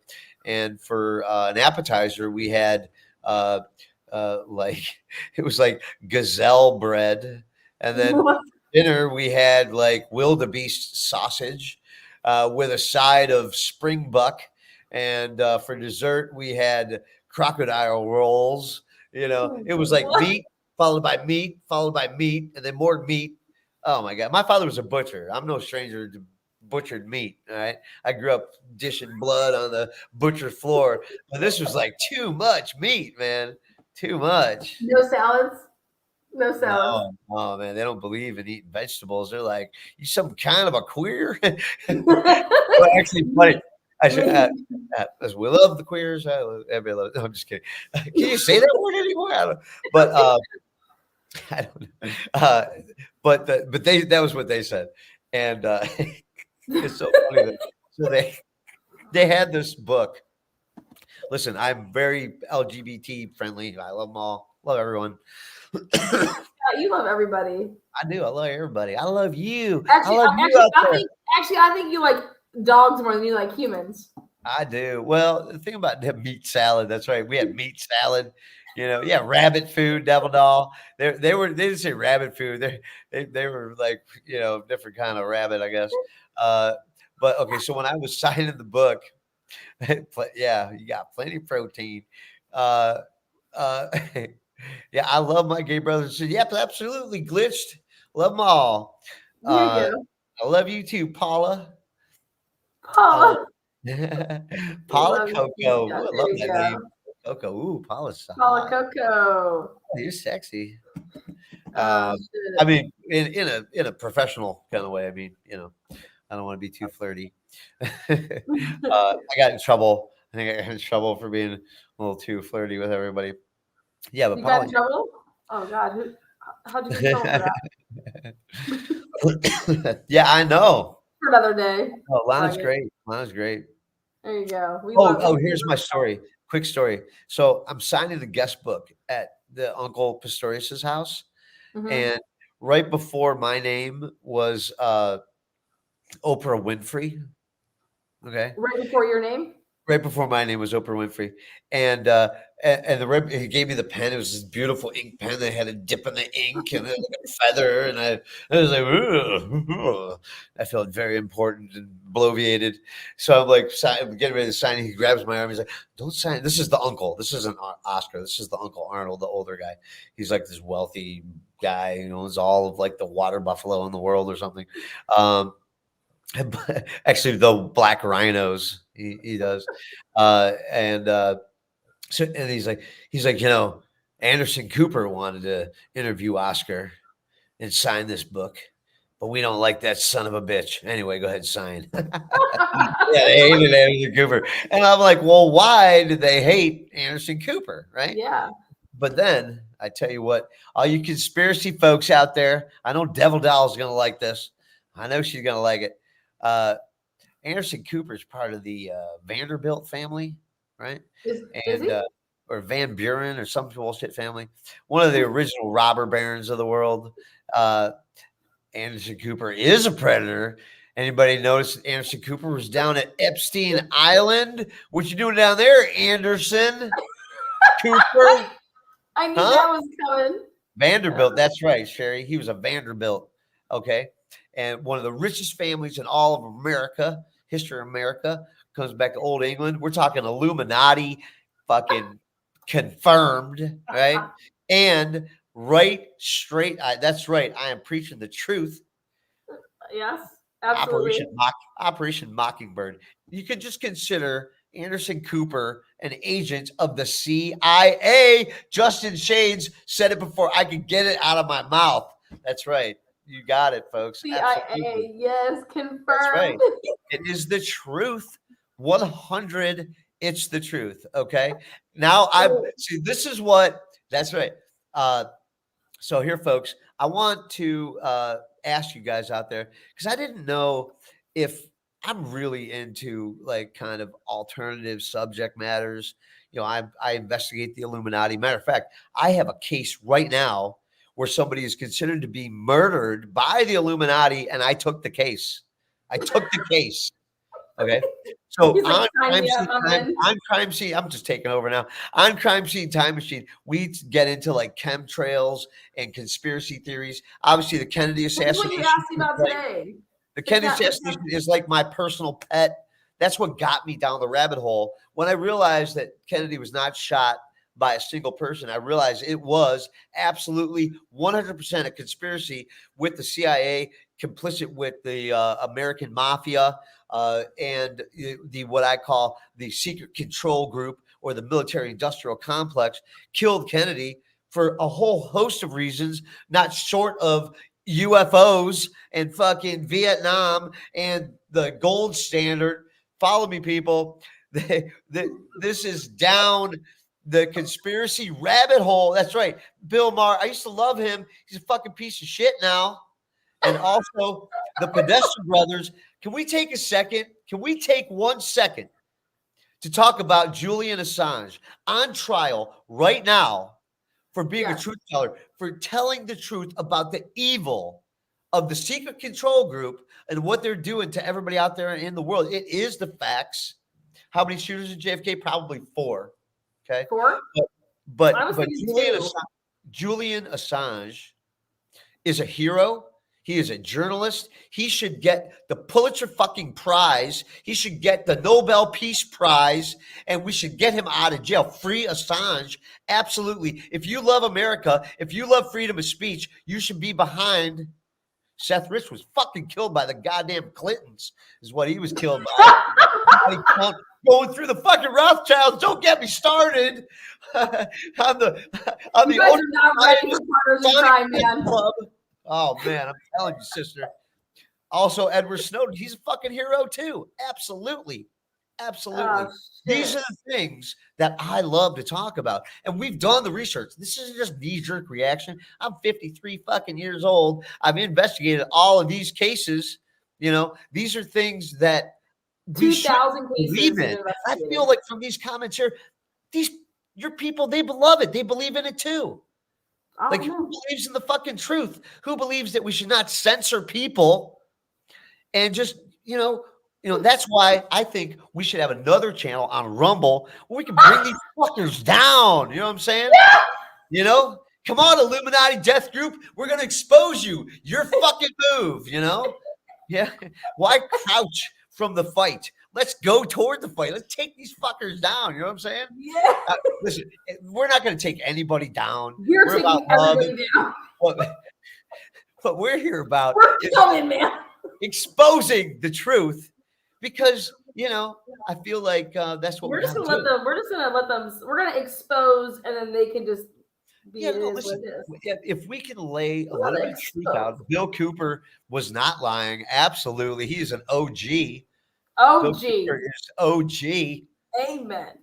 And for an appetizer, we had like it was like gazelle bread, and then What? dinner we had like wildebeest sausage with a side of spring buck, and for dessert we had crocodile rolls. It was like What? meat followed by meat followed by meat and then more meat. Oh my God. My father was a butcher. I'm no stranger to butchered meat. All right. I grew up dishing blood on the butcher floor, but this was like too much meat, man. Too much. No salads? No salads. No, oh man, they don't believe in eating vegetables. They're like, you some kind of a queer? Well, actually, funny. I should, as we love the queers. Everybody loves. No, I'm just kidding. Can you say that word anymore? I don't, but I don't know. But that was what they said, and it's so funny. So they had this book. Listen, I'm very LGBT friendly. I love them all. Love everyone. Yeah, you love everybody. I do. I love everybody. I love you. Actually, I love you out there. I think you like dogs more than you like humans. I do. Well, the thing about the meat salad, that's right. We had meat salad, yeah, rabbit food, devil doll. They didn't say rabbit food. They were like, different kind of rabbit, I guess. But okay, so when I was signing the book, yeah, you got plenty of protein. Uh uh yeah, I love my gay brothers. Yep, absolutely glitched. Love them all. There you go. I love you too, Paula. Paula. Paula Love you. Coco. Yeah, Ooh, I there love you that go. name. Coco. Ooh, Paula's Paula hot. Coco. You're sexy. Oh, I shit. mean, in a professional kind of way. I mean, I don't want to be too flirty. I got in trouble. I think I got in trouble for being a little too flirty with everybody. Yeah, but You got Paula. in trouble? Oh God, how'd you get in trouble for that? Yeah, I know. For another day. Oh, Lana's Fuck it. great. Lana's great. There you go. Here's my story. Quick story. So I'm signing the guest book at the Uncle Pistorius's house, Mm-hmm. and right before my name was Oprah Winfrey. Okay. Right before your name? right before my name was Oprah Winfrey, and he gave me the pen. It was this beautiful ink pen. They had a dip in the ink and like a feather, and I was like, "Ugh." I felt very important and bloviated. So I'm like, I'm getting ready to sign. He grabs my arm. He's like, "Don't sign. This is the uncle. This isn't Oscar. This is the Uncle Arnold, the older guy. He's like this wealthy guy, owns all of like the water buffalo in the world or something." Actually, the black rhinos he does, and so and he's like Anderson Cooper wanted to interview Oscar and sign this book, but we don't like that son of a bitch. Anyway, go ahead and sign. Yeah, they hated Anderson Cooper, and I'm like, well, why did they hate Anderson Cooper, right? Yeah. But then I tell you what, all you conspiracy folks out there, I know Devil Doll's gonna like this. I know she's gonna like it. Anderson Cooper is part of the Vanderbilt family, right? Is And he? or Van Buren or some bullshit family, one of the original robber barons of the world. Anderson Cooper is a predator. Anybody notice Anderson Cooper was down at Epstein Island? What you doing down there, Anderson Cooper? I knew Huh? that was coming. Vanderbilt, that's right, Sherry. He was a Vanderbilt. Okay. And one of the richest families in all of America, history of America, comes back to old England. We're talking Illuminati, fucking confirmed, right? And right straight. That's right. I am preaching the truth. Yes, absolutely. Operation Mockingbird. You can just consider Anderson Cooper an agent of the CIA. Justin Shades said it before I could get it out of my mouth. That's right. You got it, folks. CIA, Absolutely. yes, confirmed. That's right. It is the truth. 100. It's the truth. Okay. Now I see. This is what. That's right. So here, folks, I want to ask you guys out there because I didn't know if I'm really into like kind of alternative subject matters. I investigate the Illuminati. Matter of fact, I have a case right now where somebody is considered to be murdered by the Illuminati, and I took the case. I took the case. Okay. So like, on Crime Scene, I'm just taking over now. On Crime Scene Time Machine, we get into like chemtrails and conspiracy theories. Obviously, the Kennedy assassination. What you asked about today. The Kennedy assassination is like my personal pet. That's what got me down the rabbit hole. When I realized that Kennedy was not shot by a single person, I realized it was absolutely 100% a conspiracy with the CIA, complicit with the American mafia, and the what I call the secret control group or the military industrial complex killed Kennedy for a whole host of reasons, not short of UFOs and fucking Vietnam and the gold standard. Follow me, people. This is down the conspiracy rabbit hole. That's right. Bill Maher. I used to love him. He's a fucking piece of shit now. And also the Podesta brothers. Can we take a second? Can we take 1 second to talk about Julian Assange on trial right now for being a truth teller, for telling the truth about the evil of the secret control group and what they're doing to everybody out there in the world? It is the facts. How many shooters at JFK? Probably 4. Okay. 4? But Julian Assange is a hero. He is a journalist. He should get the Pulitzer fucking prize. He should get the Nobel Peace Prize, and we should get him out of jail. Free Assange. Absolutely. If you love America, if you love freedom of speech, you should be behind. Seth Rich was fucking killed by the goddamn Clintons, is what he was killed by. Going through the fucking Rothschilds. Don't get me started on the you guys are not ready for partners in crime, man. Club. Oh man, I'm telling you, sister. Also, Edward Snowden, he's a fucking hero too. Absolutely. Absolutely. Oh, these are the things that I love to talk about. And we've done the research. This isn't just knee-jerk reaction. I'm 53 fucking years old. I've investigated all of these cases. These are things that 2,000 cases. I feel like from these comments here, your people, they love it. They believe in it too. Like, who believes in the fucking truth? Who believes that we should not censor people and just, That's why I think we should have another channel on Rumble where we can bring these fuckers down. You know what I'm saying? Come on, Illuminati Death Group. We're going to expose you. Your fucking move, Yeah. Why crouch from the fight? Let's go toward the fight. Let's take these fuckers down. You know what I'm saying? Yeah. Listen, we're not going to take anybody down. We're We're taking everybody down. What we're here about We're coming, man. Exposing the truth because, I feel like that's what we're just gonna let them. We're just gonna let them. We're gonna expose, and then they can just be. Listen, if we can lay a little bit of truth out, Bill Cooper was not lying. Absolutely, he is an OG. OG is OG. Amen.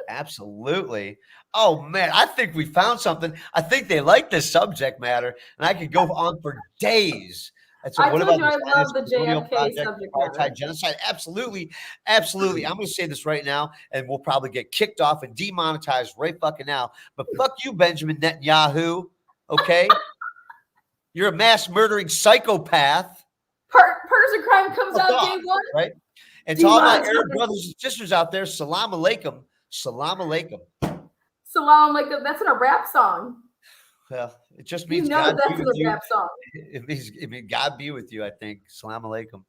Absolutely. Oh man, I think we found something. I think they like this subject matter, and I could go on for days. I told you I love the JFK subject matter. Genocide. Absolutely. Absolutely. I'm going to say this right now, and we'll probably get kicked off and demonetized right fucking now. But fuck you, Benjamin Netanyahu. Okay? You're a mass murdering psychopath. Partisan crime comes out day one. Right? And to all my Arab brothers and sisters out there, salam alaikum. Salam alaikum. Salam alaikum. That's in a rap song. Well, it just means God that's in a rap song. It means God be with you, I think. Salam alaikum.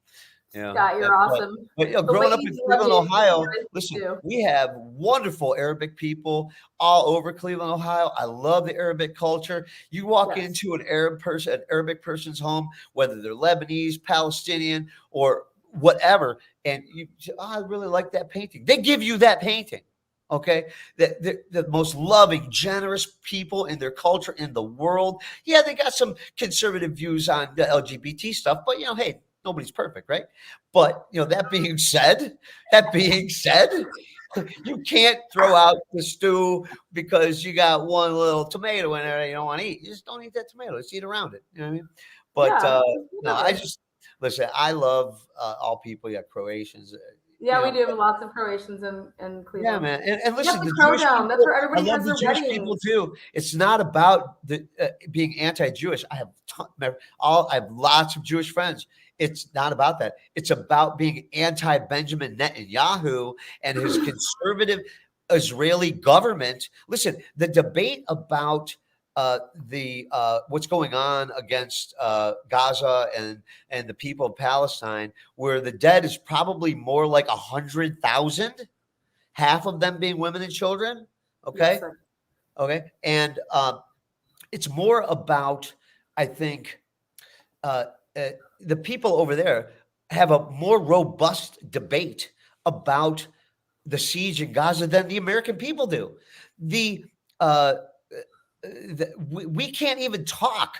Scott, you're awesome. But growing up in Cleveland, Ohio, listen, we have wonderful Arabic people all over Cleveland, Ohio. I love the Arabic culture. You walk into an Arabic person's home, whether they're Lebanese, Palestinian, or whatever, and you say, I really like that painting. They give you that painting. Okay, the most loving, generous people in their culture in the world. Yeah, they got some conservative views on the LGBT stuff, but hey, nobody's perfect, right? But that being said, you can't throw out the stew because you got one little tomato in there that you don't want to eat. You just don't eat that tomato. Just eat around it. You know what I mean? But no, I just listen. I love all people. You got Croatians. Yeah, we do have lots of Croatians in Cleveland. Yeah, man. And listen, the Jewish people, that's where everybody has their Jewish weddings. people too. It's not about the being anti-Jewish. I have lots of Jewish friends. It's not about that. It's about being anti-Benjamin Netanyahu and his conservative Israeli government. Listen, the debate about what's going on against Gaza and the people of Palestine, where the dead is probably more like 100,000, half of them being women and children. Okay. Yes, okay. And it's more about, I think, the people over there have a more robust debate about the siege in Gaza than the American people do. We can't even talk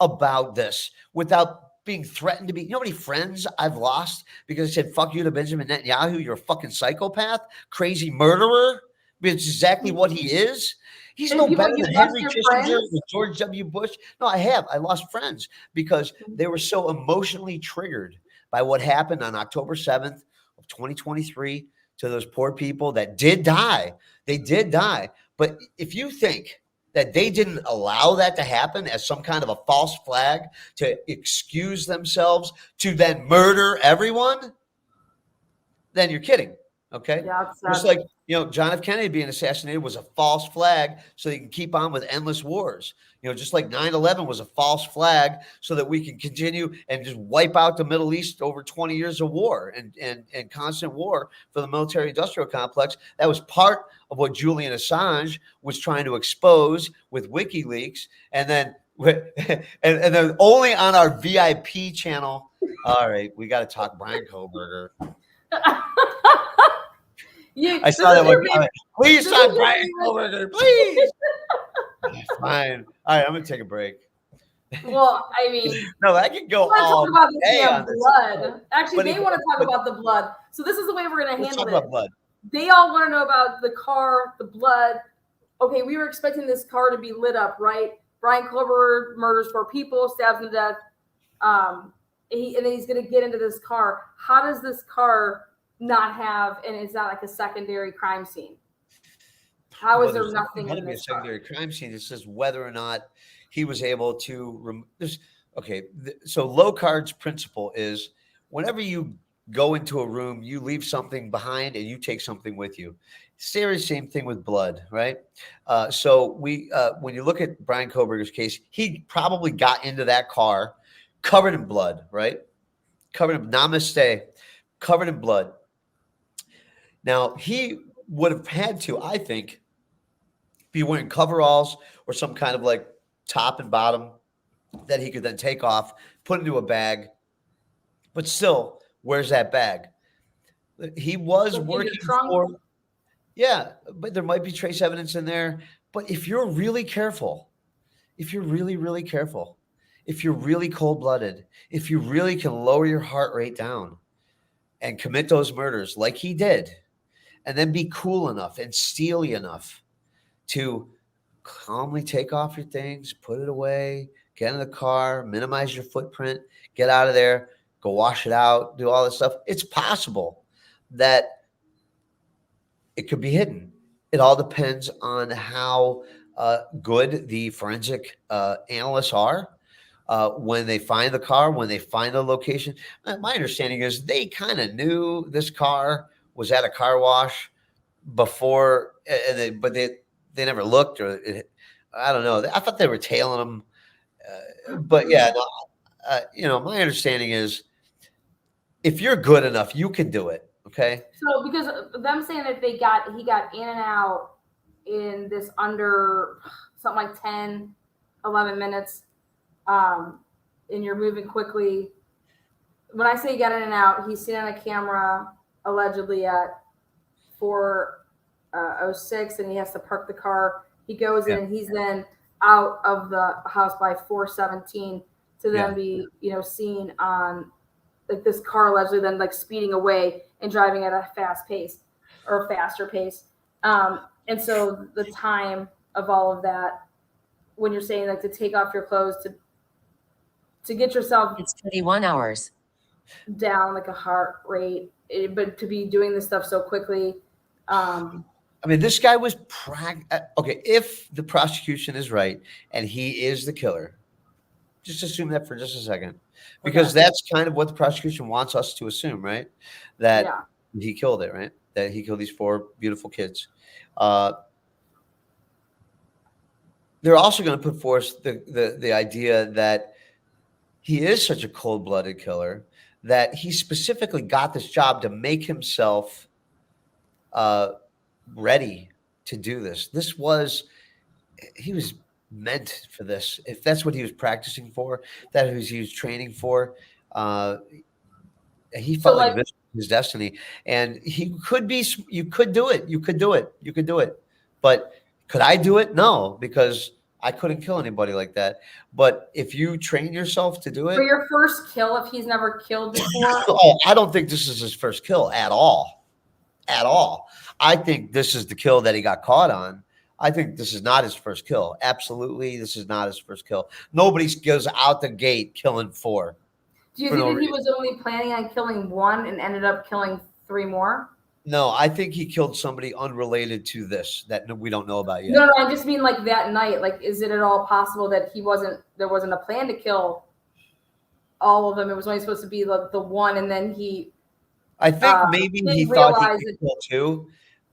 about this without being threatened to be. You know how many friends I've lost because I said, fuck you to Benjamin Netanyahu, you're a fucking psychopath, crazy murderer. It's exactly what he is. He's no better than Henry Kissinger or George W. Bush. No, I have. I lost friends because they were so emotionally triggered by what happened on October 7th of 2023 to those poor people that did die. They did die. But if you think that they didn't allow that to happen as some kind of a false flag to excuse themselves to then murder everyone, then you're kidding. Okay. Yeah, just like, John F. Kennedy being assassinated was a false flag so they can keep on with endless wars. Just like 9/11 was a false flag so that we can continue and just wipe out the Middle East over 20 years of war and constant war for the military industrial complex. That was part of what Julian Assange was trying to expose with WikiLeaks. And then and then only on our VIP channel. All right, we got to talk Brian Kohberger. I saw that one comment. Please talk Brian Kohberger, please. Fine. All right, I'm going to take a break. Well, I mean, no, I can go all about day on blood. Actually, they want to talk about the blood. So this is the way we're going to handle it. About blood. They all want to know about the car, the blood. Okay, we were expecting this car to be lit up, right? Brian Kohberger murders 4 people, stabs them to death. And then he's going to get into this car. How does this car not have, and it's not like a secondary crime scene? How is there nothing in this secondary crime scene? It says whether or not he was able to so Locard's principle is whenever you go into a room, you leave something behind and you take something with you. Same thing with blood, right? So when you look at Brian Kohberger's case, he probably got into that car covered in blood, right? Covered in namaste, covered in blood. Now he would have had to, I think, be wearing coveralls or some kind of like top and bottom that he could then take off, put into a bag. But still, where's that bag? He was In your working trunk. for, yeah, but there might be trace evidence in there. But if you're really careful, if you're really, really careful, if you're really cold blooded, if you really can lower your heart rate down and commit those murders like he did, and then be cool enough and steely enough to calmly take off your things, put it away, get in the car, minimize your footprint, get out of there, go wash it out, do all this stuff. It's possible that it could be hidden. It all depends on how good the forensic analysts are when they find the car, when they find the location. My understanding is they kind of knew this car was at a car wash before, but they never looked, or I don't know. I thought they were tailing them, but yeah, no, my understanding is if you're good enough, you can do it. Okay. So because of them saying that he got in and out in this under something like 10, 11 minutes, and you're moving quickly. When I say he got in and out, he's seen on a camera allegedly at 4:06, and he has to park the car. He goes in, and he's then out of the house by 4:17 to then be seen on like this car allegedly then like speeding away and driving at a fast pace or a faster pace. And so the time of all of that, when you're saying like to take off your clothes to get yourself, it's 21 hours down like a heart rate, but to be doing this stuff so quickly. I mean, this guy was okay. If the prosecution is right and he is the killer, just assume that for just a second, because that's kind of what the prosecution wants us to assume, right? That he killed it, right? That he killed these 4 beautiful kids. They're also going to put forth the idea that he is such a cold-blooded killer that he specifically got this job to make himself ready to do this. He was meant for this. If that's what he was practicing for, that he was training for, he felt like this was his destiny. And you could do it. But could I do it? No, because I couldn't kill anybody like that. But if you train yourself to do it. For your first kill, if he's never killed before. I don't think this is his first kill at all. At all. I think this is the kill that he got caught on. I think this is not his first kill. Absolutely, this is not his first kill. Nobody goes out the gate killing 4. Do you think that he was only planning on killing 1 and ended up killing 3 more? No, I think he killed somebody unrelated to this that we don't know about yet. No, I just mean like that night. Like, is it at all possible that there wasn't a plan to kill all of them? It was only supposed to be the 1, and then I think maybe he thought he could kill 2,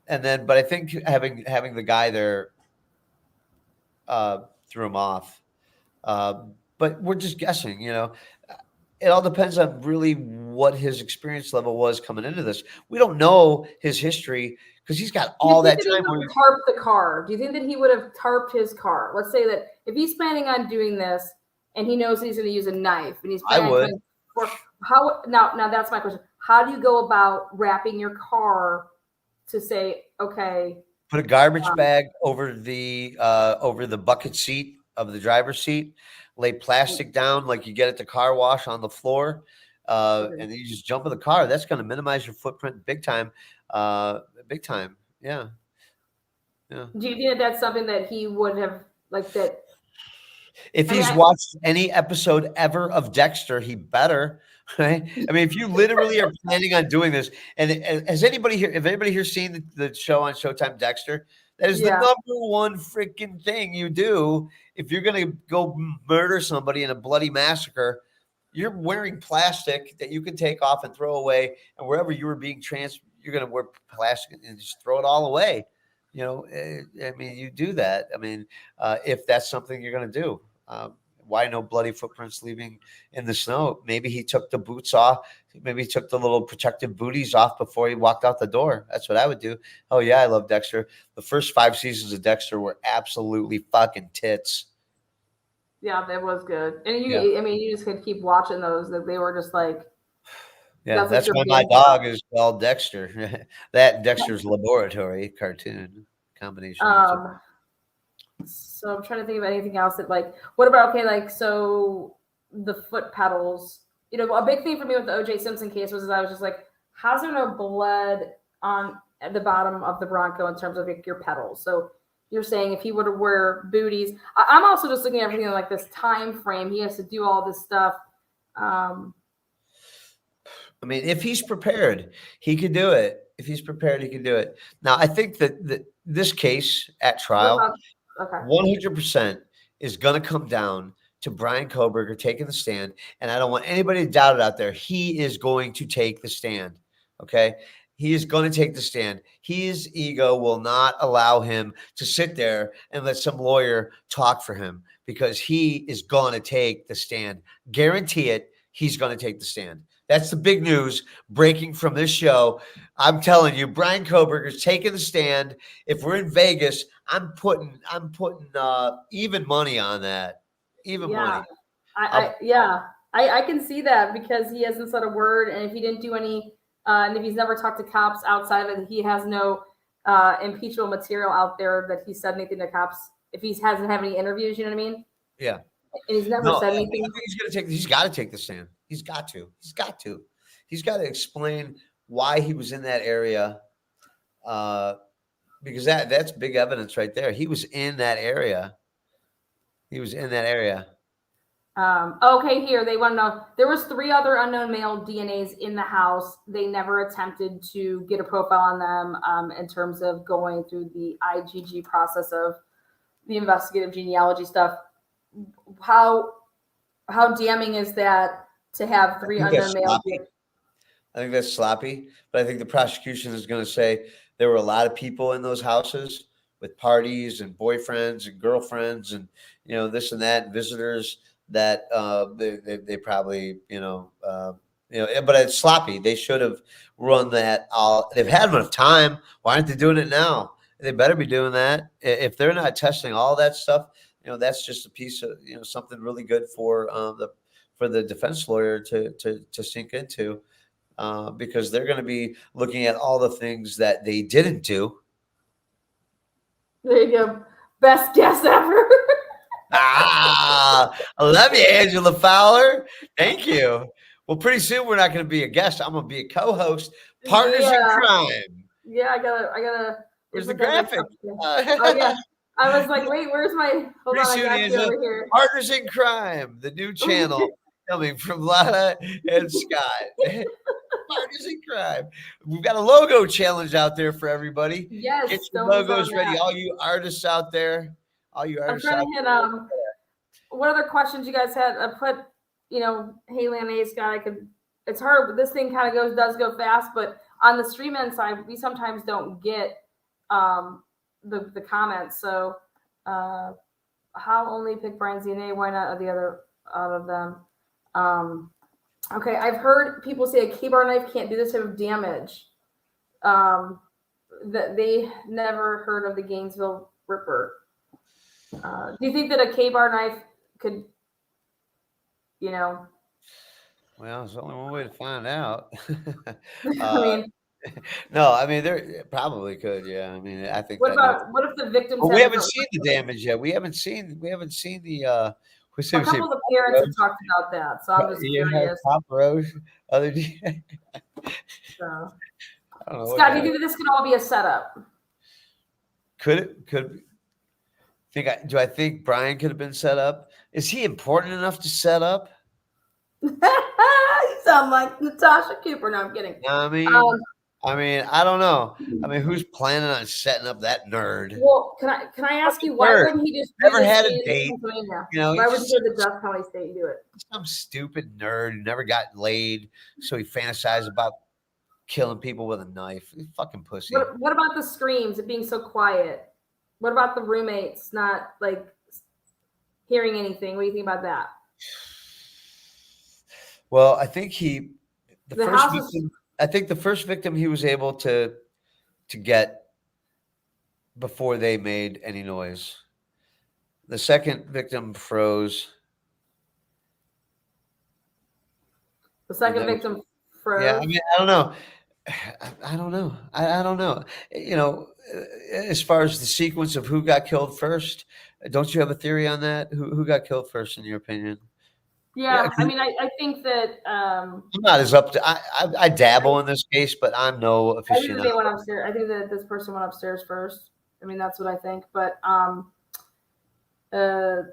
but I think having the guy there threw him off. But we're just guessing, It all depends on really what his experience level was coming into this. We don't know his history because he's got all that time. He tarp the car. Do you think that he would have tarped his car? Let's say that if he's planning on doing this and he knows he's going to use a knife and he's planning now that's my question. How do you go about wrapping your car to say, okay, put a garbage bag over the bucket seat of the driver's seat, lay plastic down like you get at the car wash on the floor, and then you just jump in the car. That's going to minimize your footprint big time. Yeah. Do you think that's something that he would have like that? If he's watched any episode ever of Dexter, he better, right? I mean, if you literally are planning on doing this, and has anybody here seen the show on Showtime, Dexter? That is the number one freaking thing you do if you're going to go murder somebody in a bloody massacre. you're wearing plastic that you can take off and throw away, and wherever you were being you're going to wear plastic and just throw it all away. I mean, you do that. I mean, if that's something you're going to do, why no bloody footprints leaving in the snow? Maybe he took the boots off. Maybe he took the little protective booties off before he walked out the door. That's what I would do. Oh yeah, I love Dexter. The first 5 seasons of Dexter were absolutely fucking tits. Yeah, that was good. And Yeah. I mean, you just could keep watching those. That they were just like, Yeah, that's that's your why my binge dog watch. is called Dexter. That Dexter's Laboratory cartoon combination of the two. So I'm trying to think of anything else that like. What about so the foot pedals? A big thing for me with the O.J. Simpson case was I was just like, how's there no blood on at the bottom of the Bronco in terms of like your pedals? So you're saying if he were to wear booties, I'm also just looking at everything like this time frame. He has to do all this stuff. I mean, if he's prepared, he could do it. If he's prepared, he can do it. Now, I think that this case at trial, Okay. 100% is going to come down to Brian Kohberger taking the stand. And I don't want anybody to doubt it out there. He is going to take the stand. Okay. He is going to take the stand. His ego will not allow him to sit there and let some lawyer talk for him, because he is going to take the stand. Guarantee it. He's going to take the stand. That's the big news breaking from this show. I'm telling you, Brian Kohberger's taking the stand. If we're in Vegas, I'm putting even money on that. Even money. I can see that, because he hasn't said a word, and if he didn't do any, and if he's never talked to cops outside of it, he has no impeachable material out there that he said anything to cops. If he hasn't had any interviews, you know what I mean? Yeah. And he's never said anything. I think he's got to take the stand. He's got to. He's got to explain why he was in that area. Because that's big evidence right there. He was in that area. Okay, here they want to know. There was 3 other unknown male DNAs in the house. They never attempted to get a profile on them in terms of going through the IgG process of the investigative genealogy stuff. How damning is that to have 3 unknown males? I think that's sloppy, but I think the prosecution is going to say there were a lot of people in those houses with parties and boyfriends and girlfriends and this and that, and visitors that they probably but it's sloppy. They should have run that all. They've had enough time. Why aren't they doing it now? They better be doing that. If they're not testing all that stuff, that's just a piece of something really good for the defense lawyer to sink into, because they're going to be looking at all the things that they didn't do. There you go. Best guess ever. I love you, Angela Fowler. Thank you. Well, pretty soon we're not going to be a guest. I'm going to be a co-host. Partners in crime. Yeah, I gotta. Where's the graphic? Oh yeah. I was like, wait, where's my? Hold on, soon, I got you over here. Partners in Crime, the new channel coming from Lana and Scott. Partners in Crime. We've got a logo challenge out there for everybody. Yes, get your logos ready. All you artists out there. I'm trying to hit what other questions you guys had? I put, hey, Lana, Scott, it's hard, but this thing kind of does go fast, but on the stream end side, we sometimes don't get the comments. So how only pick Brian's DNA? Why not the other out of them? Okay, I've heard people say a K-bar knife can't do this type of damage. That they never heard of the Gainesville Ripper. Do you think that a K-bar knife could, Well, there's only one way to find out. There probably could. Yeah, I mean, I think. What if the victims? Well, we haven't seen the damage yet. We haven't seen the. A couple of the parents have talked about that, so I'm just curious. Pop Rose, other. So, Scott, do you think this could all be a setup? Could it? Do I think Brian could have been set up? Is he important enough to set up? You sound like Natasha Cooper. No, I'm kidding. I mean, I mean, I don't know. I mean, who's planning on setting up that nerd? Well, can I ask you why Nerd. wouldn't he just do Never this had a in date. Pennsylvania? You know, Why he's would he just go to the Death Penalty state and do it? some stupid nerd who never got laid, so he fantasized about killing people with a knife. He's fucking pussy. What about the screams? It being so quiet. What about the roommates not like hearing anything? What do you think about that? Well, I think The house is the first victim he was able to get before they made any noise. The second victim froze. the second that was- victim froze. Yeah, I mean, I don't know. I don't know. I don't know. You know, as far as the sequence of who got killed first, don't you have a theory on that? Who got killed first, in your opinion? Yeah, I mean, I think that I'm not as up to. I dabble in this case, but I'm no I think that aficionado. they went upstairs. I think that this person went upstairs first. I mean, that's what I think. But well, the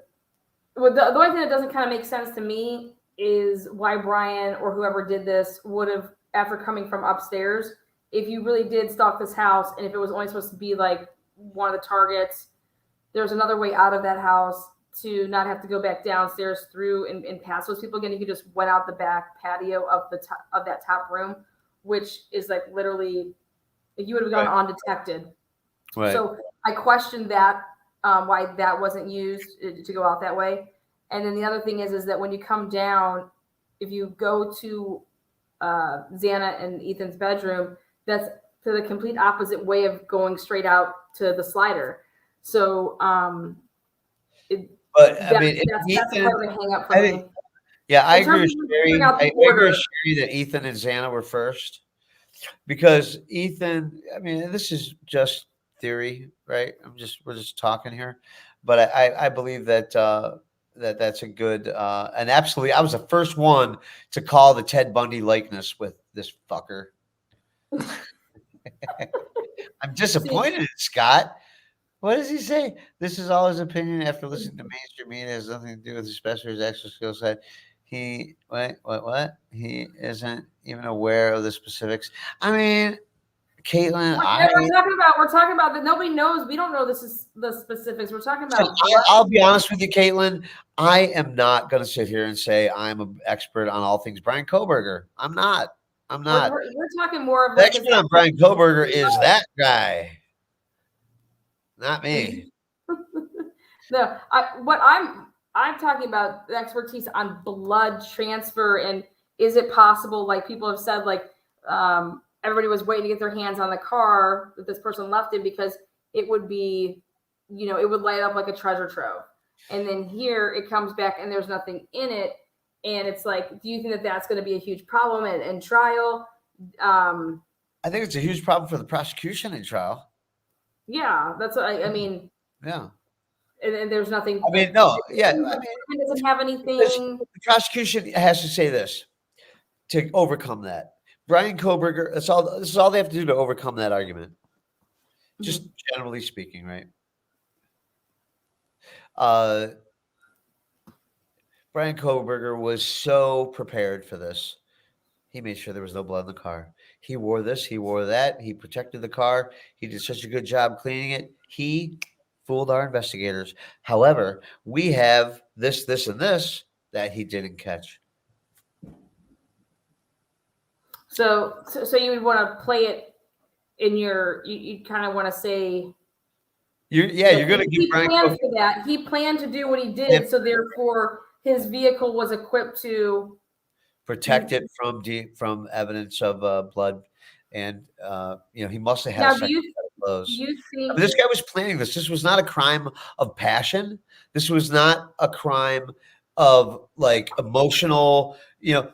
only thing that doesn't kind of make sense to me is why Brian or whoever did this would have, after coming from upstairs, if you really did stalk this house, and if it was only supposed to be like one of the targets, there's another way out of that house to not have to go back downstairs through and past those people again. You could just went out the back patio of of that top room, which is like literally you would have gone undetected. Right. So I questioned that why that wasn't used to go out that way. And then the other thing is that when you come down, if you go to Xana and Ethan's bedroom, that's to the complete opposite way of going straight out to the slider. So, But I mean, that's Ethan, part of the hang up for me. yeah, I In agree terms with of Sherry. figuring out the I agree order. with Sherry that Ethan and Xana were first because Ethan. I mean, this is just theory, right? We're just talking here, but I believe that that's a good and absolutely. I was the first one to call the Ted Bundy likeness with this fucker. I'm disappointed in Scott. What does he say? This is all his opinion after listening to mainstream media. It has nothing to do with his special his actual skill set. He what? He isn't even aware of the specifics. I mean, Caitlin, We're talking about that nobody knows. We don't know this is the specifics. We're talking about. I'll be honest with you, Caitlin. I am not going to sit here and say I'm an expert on all things Brian Kohberger. I'm not. We're talking more of The like expert on Brian Kohberger is that guy, not me. No, I'm talking about the expertise on blood transfer and is it possible? Like people have said, like everybody was waiting to get their hands on the car that this person left in because it would be, it would light up like a treasure trove. And then here it comes back and there's nothing in it. And it's like, do you think that that's going to be a huge problem in trial? I think it's a huge problem for the prosecution in trial. Yeah, that's what I mean. Yeah. And there's nothing. I mean, no, yeah. I mean, it doesn't have anything. The prosecution has to say this to overcome that. Brian Kohberger, this is all they have to do to overcome that argument. Just generally speaking, right? Brian Kohberger was so prepared for this. He made sure there was no blood in the car. He wore this, he wore that. He protected the car. He did such a good job cleaning it. He fooled our investigators. However, we have this, and this that he didn't catch. So you would want to play it in your. You kind of want to say. You're going to give Brian planned for that. He planned to do what he did, so therefore his vehicle was equipped to protect it from evidence of blood, and he must have had. Now, a do you I think mean, this guy was planning this? This was not a crime of passion. This was not a crime of like emotional.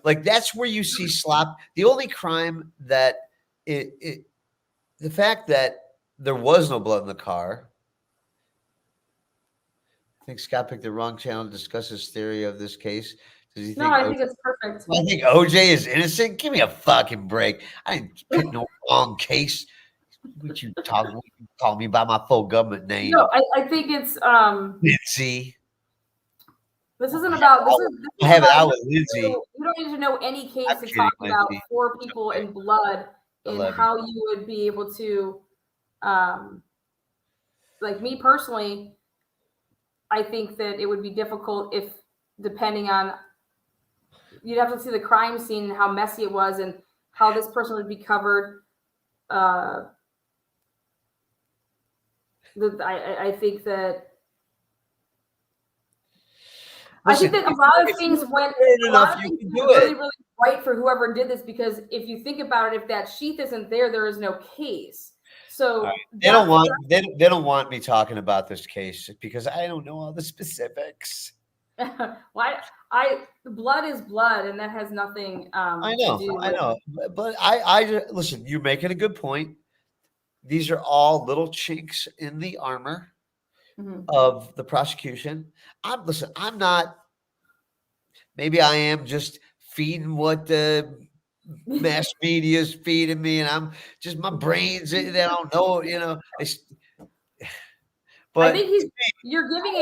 Like that's where you see slop. The only crime that the fact that there was no blood in the car. I think Scott picked the wrong channel to discuss his theory of this case. Does he think I think it's perfect. I think OJ is innocent. Give me a fucking break. I didn't pick no wrong case. What you talking? You call me by my full government name. No, I think it's Lindsay. This isn't about. I have it out with Lindsay. You don't need to know any case to talk about 4 people in blood I in love you. how you would be able to, like me personally, I think that it would be difficult if, depending on, you'd have to see the crime scene and how messy it was and how this person would be covered. I think that Listen, a lot of things went really, really right for whoever did this, because if you think about it, if that sheath isn't there, there is no case. So right. They don't want me talking about this case because I don't know all the specifics. Why? Blood is blood, and that has nothing I to do with. know, but I listen. You're making a good point. These are all little chinks in the armor of the prosecution. I'm not. Maybe I am just feeding what the mass media is feeding me, and I'm just my brains. They don't know, I But think you're giving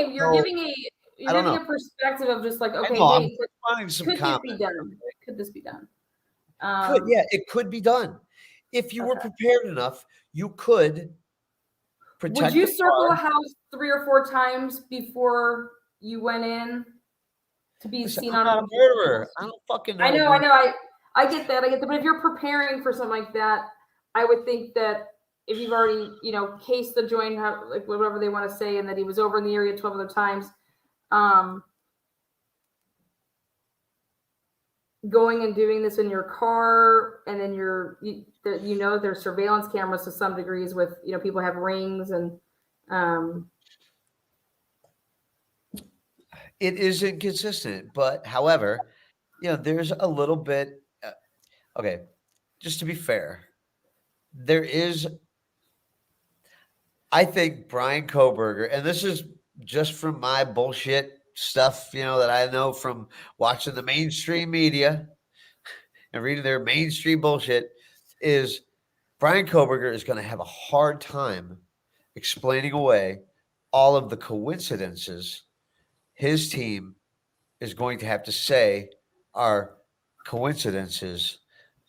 a perspective of just like, okay, I'm hey, finding some could this comments. be done? Could this be done? It could be done. If you were prepared enough, you could protect. Would you circle a house 3 or 4 times before you went in to be seen on? I'm not a murderer. I don't fucking know. I know. I get that. But if you're preparing for something like that, I would think that if you've already, cased the joint, like whatever they want to say, and that he was over in the area 12 other times, going and doing this in your car, and then there's surveillance cameras to some degrees with, people have rings and, it is inconsistent, but however, there's a little bit. Okay, just to be fair, there is. I think Brian Kohberger, and this is just from my bullshit stuff, that I know from watching the mainstream media and reading their mainstream bullshit, is Brian Kohberger is going to have a hard time explaining away all of the coincidences his team is going to have to say are coincidences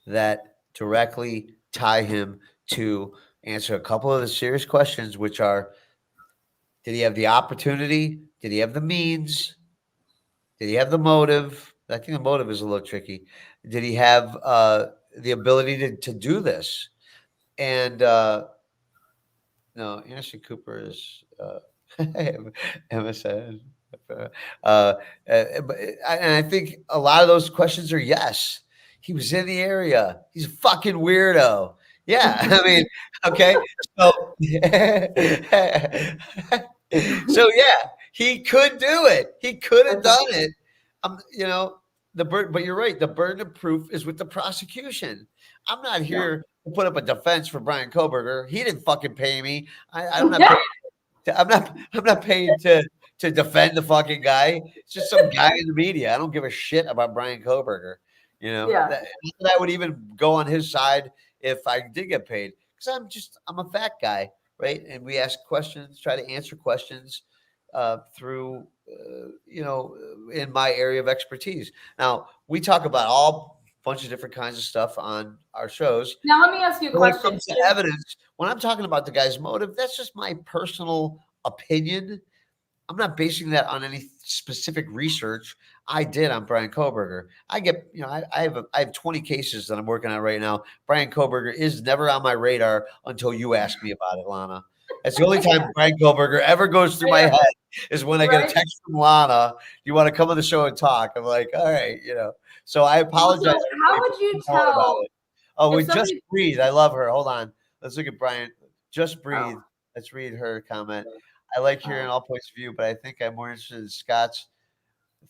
that directly tie him to answer a couple of the serious questions, which are: did he have the opportunity? Did he have the means? Did he have the motive? I think the motive is a little tricky. Did he have the ability to do this? And no, Anderson Cooper is MSN. And I think a lot of those questions are yes. He was in the area. He's a fucking weirdo. Yeah, I mean, okay. So, so yeah, he could do it. He could have done it. But you're right. The burden of proof is with the prosecution. I'm not here to put up a defense for Brian Kohberger. He didn't fucking pay me. I'm not. I'm not paid to defend the fucking guy. It's just some guy in the media. I don't give a shit about Brian Kohberger. That would even go on his side if I did get paid, because I'm a fat guy, right? And we ask questions, try to answer questions through in my area of expertise. Now we talk about all bunch of different kinds of stuff on our shows. Now let me ask you a question. When it comes to evidence, when I'm talking about the guy's motive, that's just my personal opinion. I'm not basing that on any specific research I did on Brian Kohberger. I have 20 cases that I'm working on right now. Brian Kohberger is never on my radar until you ask me about it, Lana. That's the only time Brian Kohberger ever goes through my head is when I get a text from Lana. You want to come on the show and talk? I'm like, all right, So I apologize. So how would you tell? Oh, Just Breathe. I love her. Hold on. Let's look at Brian. Just Breathe. Let's read her comment. I like hearing all points of view, but I think I'm more interested in Scott's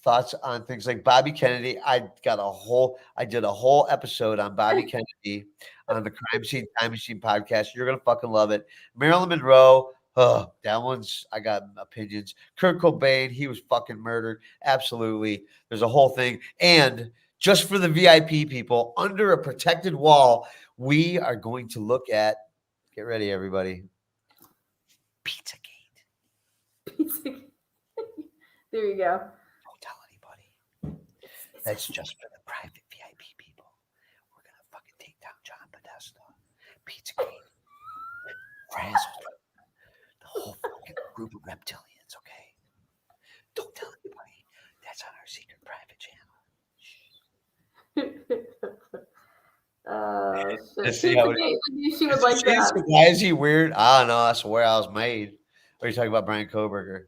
thoughts on things like Bobby Kennedy. I did a whole episode on Bobby Kennedy on the Crime Scene Time Machine podcast. You're gonna fucking love it. Marilyn Monroe. Oh, that one's, I got opinions. Kurt Cobain, he was fucking murdered. Absolutely. There's a whole thing. And just for the VIP people, under a protected wall, we are going to look at, get ready, everybody, Pizzagate. There you go. Don't tell anybody. That's just for the private VIP people. We're going to fucking take down John Podesta. Pizzagate frazzled the whole fucking group of reptilians. Okay, don't tell anybody. That's on our secret private channel. Shit. See how Pizzagate, she would like that. why is he weird? I don't know. That's where I was made. Are you talking about Brian Kohberger?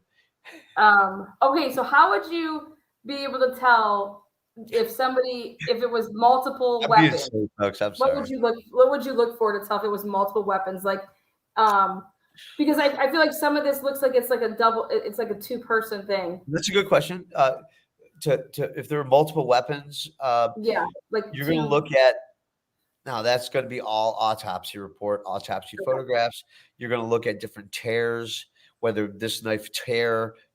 Okay, so how would you be able to tell if it was multiple weapons? Silly, folks. I'm What sorry. would you look for to tell if it was multiple weapons? Like, because I feel like some of this looks like it's like it's like a 2-person thing. That's a good question. If there are multiple weapons, Yeah, like you're going to look at. Now that's going to be all autopsy report, autopsy photographs. You're going to look at different tears, whether this knife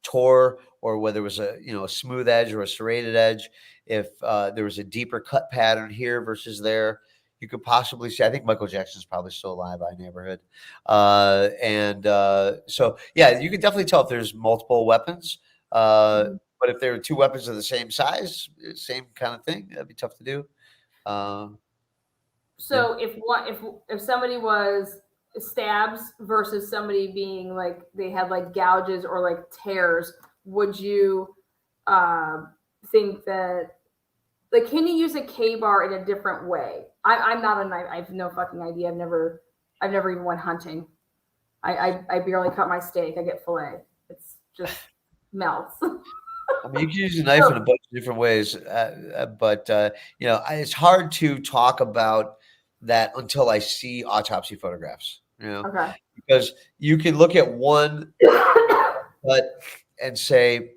tore, or whether it was a smooth edge or a serrated edge. If there was a deeper cut pattern here versus there, you could possibly see. I think Michael Jackson's probably still alive by neighborhood, so yeah, you can definitely tell if there's multiple weapons. But if there are 2 weapons of the same size, same kind of thing, that'd be tough to do. So if somebody was stabs versus somebody being like they had like gouges or like tears, would you think that like can you use a K-bar in a different way? I'm not a knife. I have no fucking idea. I've never even went hunting. I barely cut my steak. I get fillet. It's just melts. I mean, you can use a knife in a bunch of different ways, but it's hard to talk about that until I see autopsy photographs. Okay. Because you can look at one cut and say,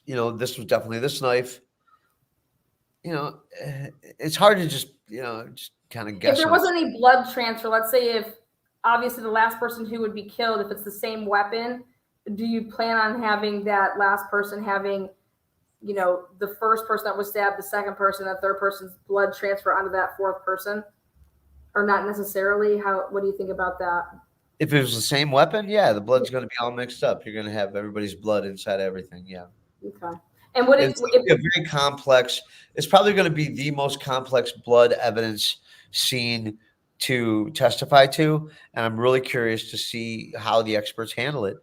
this was definitely this knife. It's hard to just kind of guess. If there wasn't any blood transfer, let's say if obviously the last person who would be killed, if it's the same weapon, do you plan on having that last person having, the first person that was stabbed, the second person, that third person's blood transfer onto that fourth person? Or not necessarily? What do you think about that? If it was the same weapon, yeah, the blood's going to be all mixed up. You're going to have everybody's blood inside everything. Yeah. Okay. And what it's a very complex? It's probably going to be the most complex blood evidence scene to testify to, and I'm really curious to see how the experts handle it.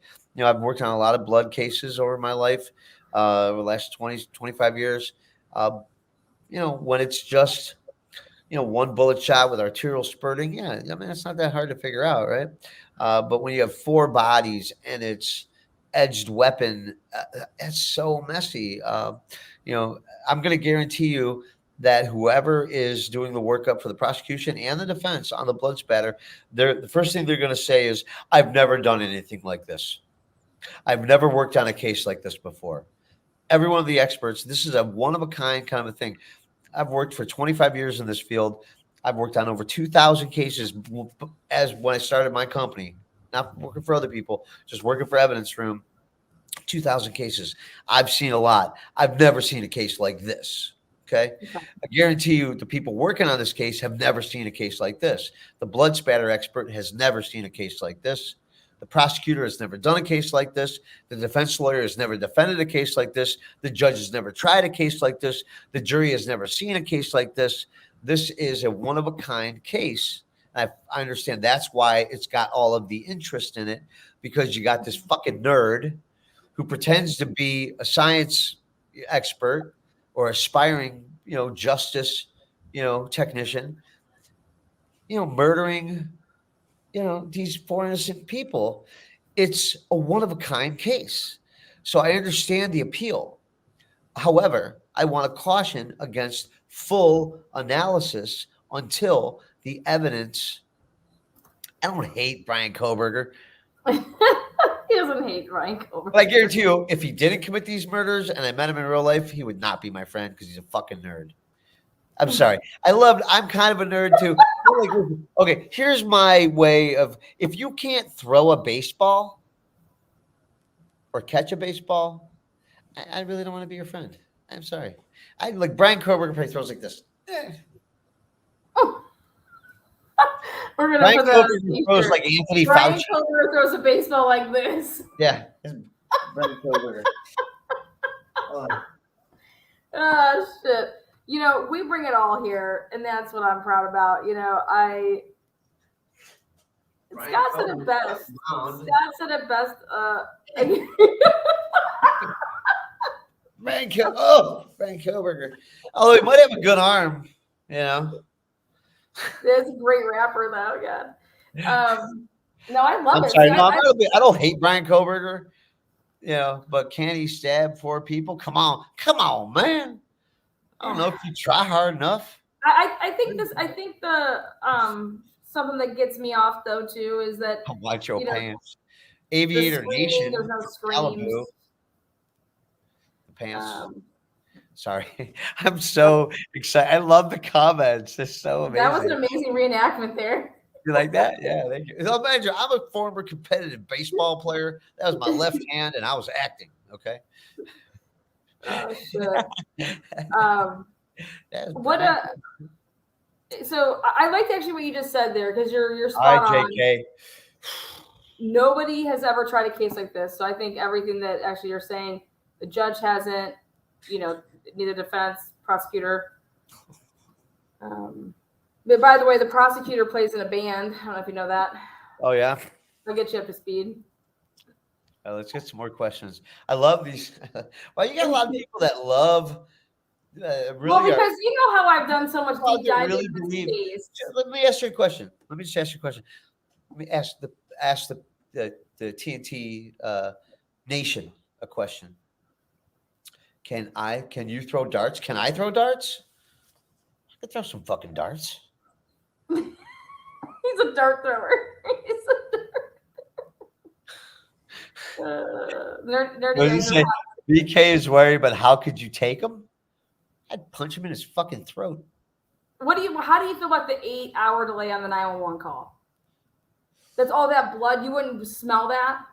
I've worked on a lot of blood cases over my life, over the last 20, 25 years. When it's just one bullet shot with arterial spurting, yeah, I mean, it's not that hard to figure out, right? But when you have 4 bodies and it's edged weapon, it's so messy. I'm going to guarantee you that whoever is doing the workup for the prosecution and the defense on the blood spatter, the first thing they're going to say is, I've never done anything like this. I've never worked on a case like this before. Every one of the experts, this is a one-of-a-kind kind of a thing. I've worked for 25 years in this field. I've worked on over 2,000 cases as when I started my company, not working for other people, just working for Evidence Room. 2,000 cases. I've seen a lot. I've never seen a case like this. Okay. I guarantee you the people working on this case have never seen a case like this. The blood spatter expert has never seen a case like this. The prosecutor has never done a case like this. The defense lawyer has never defended a case like this. The judge has never tried a case like this. The jury has never seen a case like this. This is a one-of-a-kind case. I understand that's why it's got all of the interest in it, because you got this fucking nerd who pretends to be a science expert or aspiring, justice, technician, murdering, these 4 innocent people. It's a one-of-a-kind case. So I understand the appeal. However, I want to caution against full analysis until the evidence. I don't hate Brian Kohberger. He doesn't hate Brian Kohberger. But I guarantee you, if he didn't commit these murders and I met him in real life, he would not be my friend because he's a fucking nerd. I'm sorry. I'm kind of a nerd too. Okay, here's my way of, if you can't throw a baseball or catch a baseball, I really don't want to be your friend. I'm sorry. Like Brian Kohberger probably throws like this. We're gonna put that on throws like Anthony Brian Fauci. Kohberger throws a baseball like this. Yeah, Brian Kohberger. Oh shit! We bring it all here, and that's what I'm proud about. Scott said it best. Scott said it best. Frank Kohberger. Although he might have a good arm, That's a great rapper, though. Yeah. No, I love it. Sorry, See, no, I don't hate Brian Kohberger, but can he stab 4 people? Come on, man. I don't know if you try hard enough. I think the something that gets me off though too is that Watch your pants. Aviator Nation. There's no screams. The pants. Sorry, I'm so excited. I love the comments. It's so amazing. That was an amazing reenactment there. You like that? Yeah, thank you. So imagine I'm a former competitive baseball player. That was my left hand, and I was acting. Okay. Oh shit. So I liked actually what you just said there because you're spot on. JK. Nobody has ever tried a case like this, so I think everything that actually you're saying, the judge hasn't, neither defense, prosecutor. But by the way, the prosecutor plays in a band. I don't know if you know that. Oh yeah. I'll get you up to speed. Let's get some more questions. I love these. Well, you got a lot of people that love. Really because you know how I've done so much deep dive really into this case. Let me ask you a question. Let me just ask you a question. Let me ask the TNT Nation a question. Can you throw darts? Can I throw darts? I can throw some fucking darts. He's a dart thrower. Nerdy. BK is worried, but how could you take him? I'd punch him in his fucking throat. How do you feel about the 8-hour delay on the 911 call? That's all that blood. You wouldn't smell that?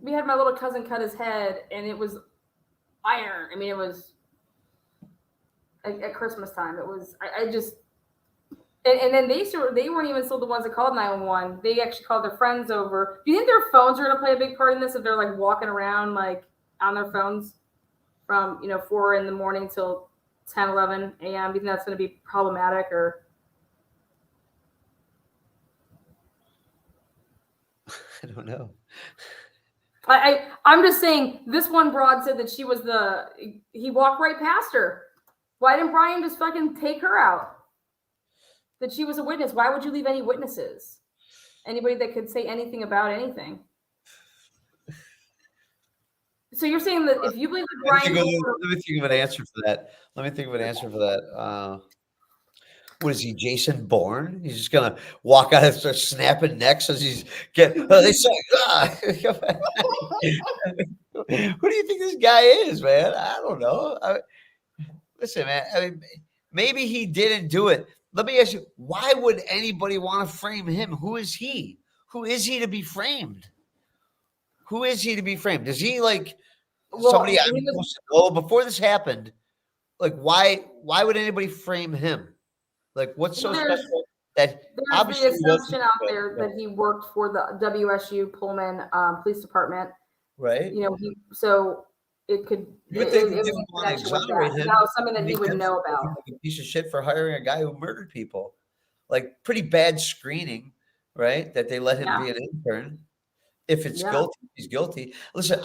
We had my little cousin cut his head, and it was iron. I mean, it was at Christmas time. It was. I just. And then they weren't even still the ones that called 911. They actually called their friends over. Do you think their phones are going to play a big part in this? If they're like walking around like on their phones from 4 in the morning till 10, 11 a.m. Do you think that's going to be problematic or? I don't know. I'm just saying this one broad said that he walked right past her. Why didn't Brian just fucking take her out? That she was a witness. Why would you leave any witnesses? Anybody that could say anything about anything. So you're saying that if you believe that Brian... Let me think of an answer for that. What is he, Jason Bourne? He's just going to walk out and start snapping necks as he's getting... they say, who do you think this guy is, man? I don't know. Listen, man, I mean, maybe he didn't do it. Let me ask you, why would anybody want to frame him? Who is he? Who is he to be framed? Who is he to be framed? Is he like somebody I'm supposed to know before this happened? Like, why would anybody frame him? Like, what's so special that there's the assumption out there that he worked for the WSU Pullman Police Department, right? So it could. You would think they didn't want to exonerate him. That was something that he would know about. Like a piece of shit for hiring a guy who murdered people, like pretty bad screening, right? That they let him be an intern. If it's guilty, he's guilty. Listen,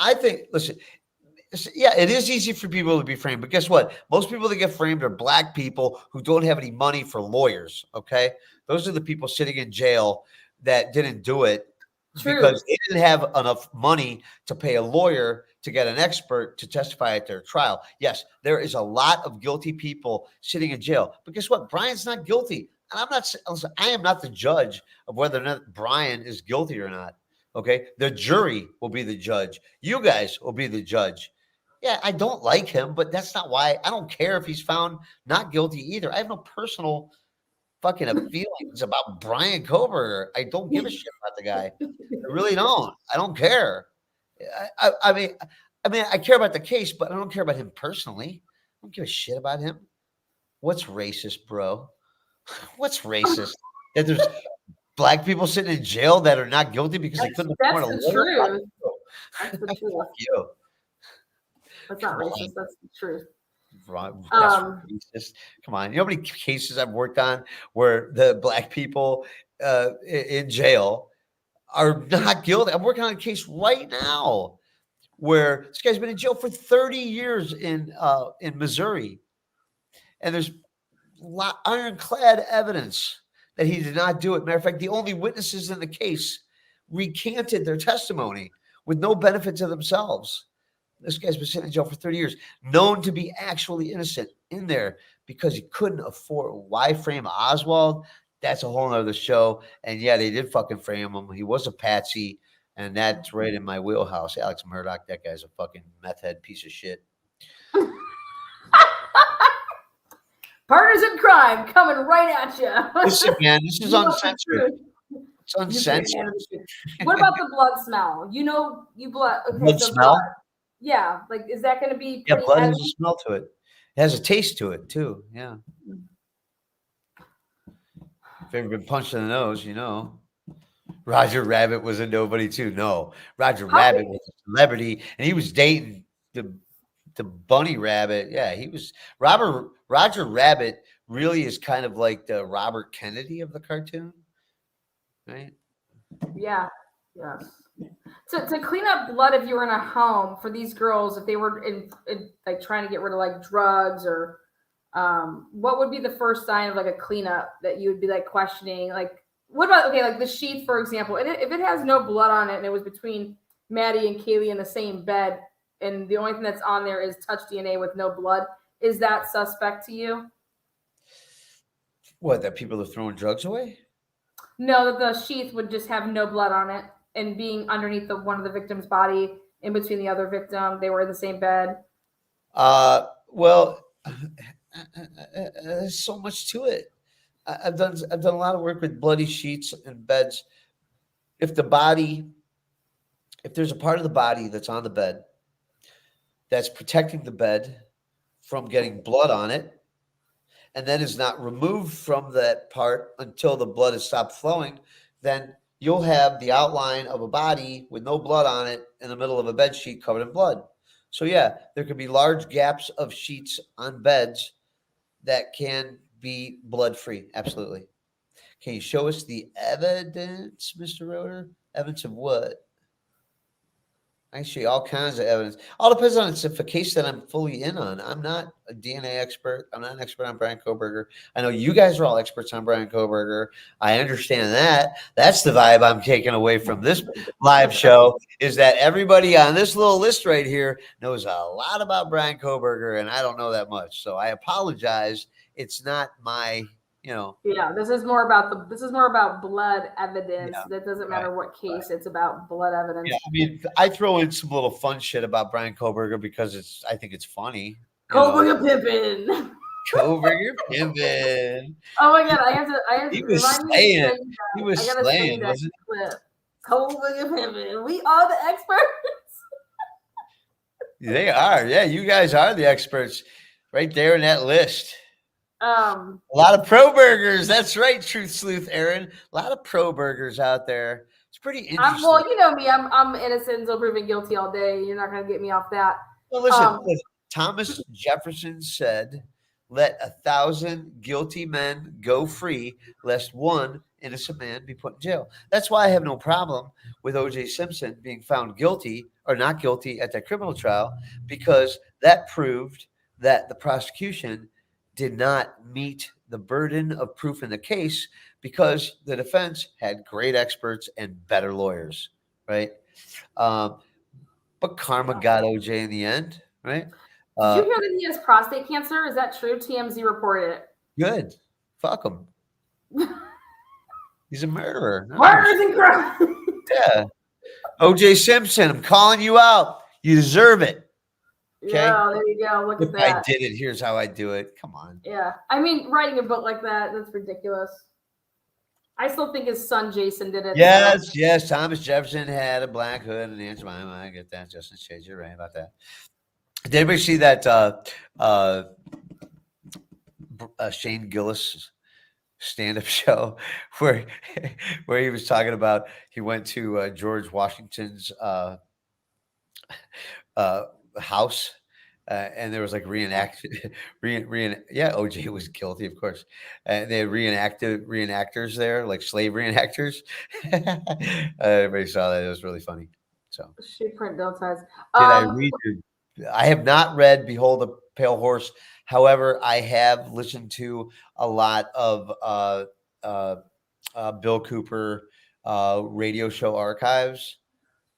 yeah, it is easy for people to be framed, but guess what? Most people that get framed are black people who don't have any money for lawyers, okay? Those are the people sitting in jail that didn't do it because they didn't have enough money to pay a lawyer to get an expert to testify at their trial. Yes, there is a lot of guilty people sitting in jail, but guess what? Brian's not guilty. And I am not the judge of whether or not Brian is guilty or not, okay? The jury will be the judge. You guys will be the judge. Yeah, I don't like him, but that's not why. I don't care if he's found not guilty either. I have no personal fucking feelings about Brian Kohberger. I don't give a shit about the guy. I really don't. I don't care. I mean, I care about the case, but I don't care about him personally. I don't give a shit about him. What's racist, bro? What's racist? That there's black people sitting in jail that are not guilty because they couldn't afford a lawyer? That's the truth. Fuck you. That's not racist. That's the truth. That's Um, racist. Come on. You know how many cases I've worked on where the black people in jail are not guilty? I'm working on a case right now where this guy's been in jail for 30 years in Missouri, and there's ironclad evidence that he did not do it. Matter of fact, the only witnesses in the case recanted their testimony with no benefit to themselves. This guy's been sitting in jail for 30 years, known to be actually innocent in there because he couldn't afford. Why frame Oswald? That's a whole nother show. And yeah, they did fucking frame him. He was a patsy, and that's right in my wheelhouse. Alex Murdoch, that guy's a fucking meth head piece of shit. Partners in crime coming right at you. Listen, man, this is uncensored. It's You uncensored. What about the blood smell? You know, you blood. Okay, Blood so smell? blood. Yeah, like is that going to be? Yeah, Pretty blood has heavy? a smell to it. It has a taste to it too. Yeah. If you've ever been punched in the nose, you know. Roger Rabbit was a nobody too. No, Roger Rabbit was a celebrity, and he was dating the bunny rabbit. Yeah, he was Roger Rabbit really is kind of like the Robert Kennedy of the cartoon, right? Yeah. Yes. To clean up blood if you were in a home for these girls, if they were in like trying to get rid of like drugs or what would be the first sign of like a cleanup that you would be like questioning? Like, what about, okay, like the sheath, for example, and if it has no blood on it and it was between Maddie and Kaylee in the same bed and the only thing that's on there is touch DNA with no blood, is that suspect to you? What, that people are throwing drugs away? No, that the sheath would just have no blood on it and being underneath one of the victim's body in between the other victim. They were in the same bed. Well, there's so much to it. I've done a lot of work with bloody sheets and beds. If there's a part of the body that's on the bed that's protecting the bed from getting blood on it, and then is not removed from that part until the blood has stopped flowing, then you'll have the outline of a body with no blood on it in the middle of a bed sheet covered in blood. So yeah, there could be large gaps of sheets on beds that can be blood free. Absolutely. Can you show us the evidence, Mr. Roeder? Evidence of what? Actually, all kinds of evidence. All depends on it's if a case that I'm fully in on. I'm not a DNA expert. I'm not an expert on Brian Kohberger. I know you guys are all experts on Brian Kohberger. I understand that. That's the vibe I'm taking away from this live show is that everybody on this little list right here knows a lot about Brian Kohberger, and I don't know that much. So I apologize. It's not my, Yeah, this is more about blood evidence. Yeah, That doesn't matter what case, it's about blood evidence. Yeah, I mean, I throw in some little fun shit about Brian Kohberger because I think it's funny. Kohberger pimpin'. Kohberger pimpin'. Oh my god, I have to He was remind me to slaying. send you He that. was I gotta send slaying, you that wasn't clip. Kohberger pimpin'. We are the experts. he? They are. Yeah, you guys are the experts right there in that list. A lot of pro burgers. That's right, Truth Sleuth Aaron. A lot of pro burgers out there. It's pretty interesting. Well, you know me. I'm innocent until proven guilty all day. You're not gonna get me off that. Well, listen. Thomas Jefferson said, "Let 1,000 guilty men go free, lest one innocent man be put in jail." That's why I have no problem with O.J. Simpson being found guilty or not guilty at that criminal trial, because that proved that the prosecution did not meet the burden of proof in the case because the defense had great experts and better lawyers, right? But karma got OJ in the end, right? Did you hear that he has prostate cancer? Is that true? TMZ reported it. Good. Fuck him. He's a murderer. Murders and crimes. Yeah. OJ Simpson, I'm calling you out. You deserve it. Okay? Yeah, there you go. Look at that. If I did it, here's how I do it. Come on. Yeah. I mean, writing a book like that's ridiculous. I still think his son Jason did it. Yes. Thomas Jefferson had a black hood and Aunt Jemima. I get that. Justin Shades, you're right about that. Did anybody see that Shane Gillis stand-up show where he was talking about he went to George Washington's house And there was like yeah, OJ was guilty, of course. And they had reenactors there, like slave reenactors. Everybody saw that. It was really funny. So, Shoot, print, don't size. did I read? I have not read Behold the Pale Horse. However, I have listened to a lot of uh, Bill Cooper radio show archives.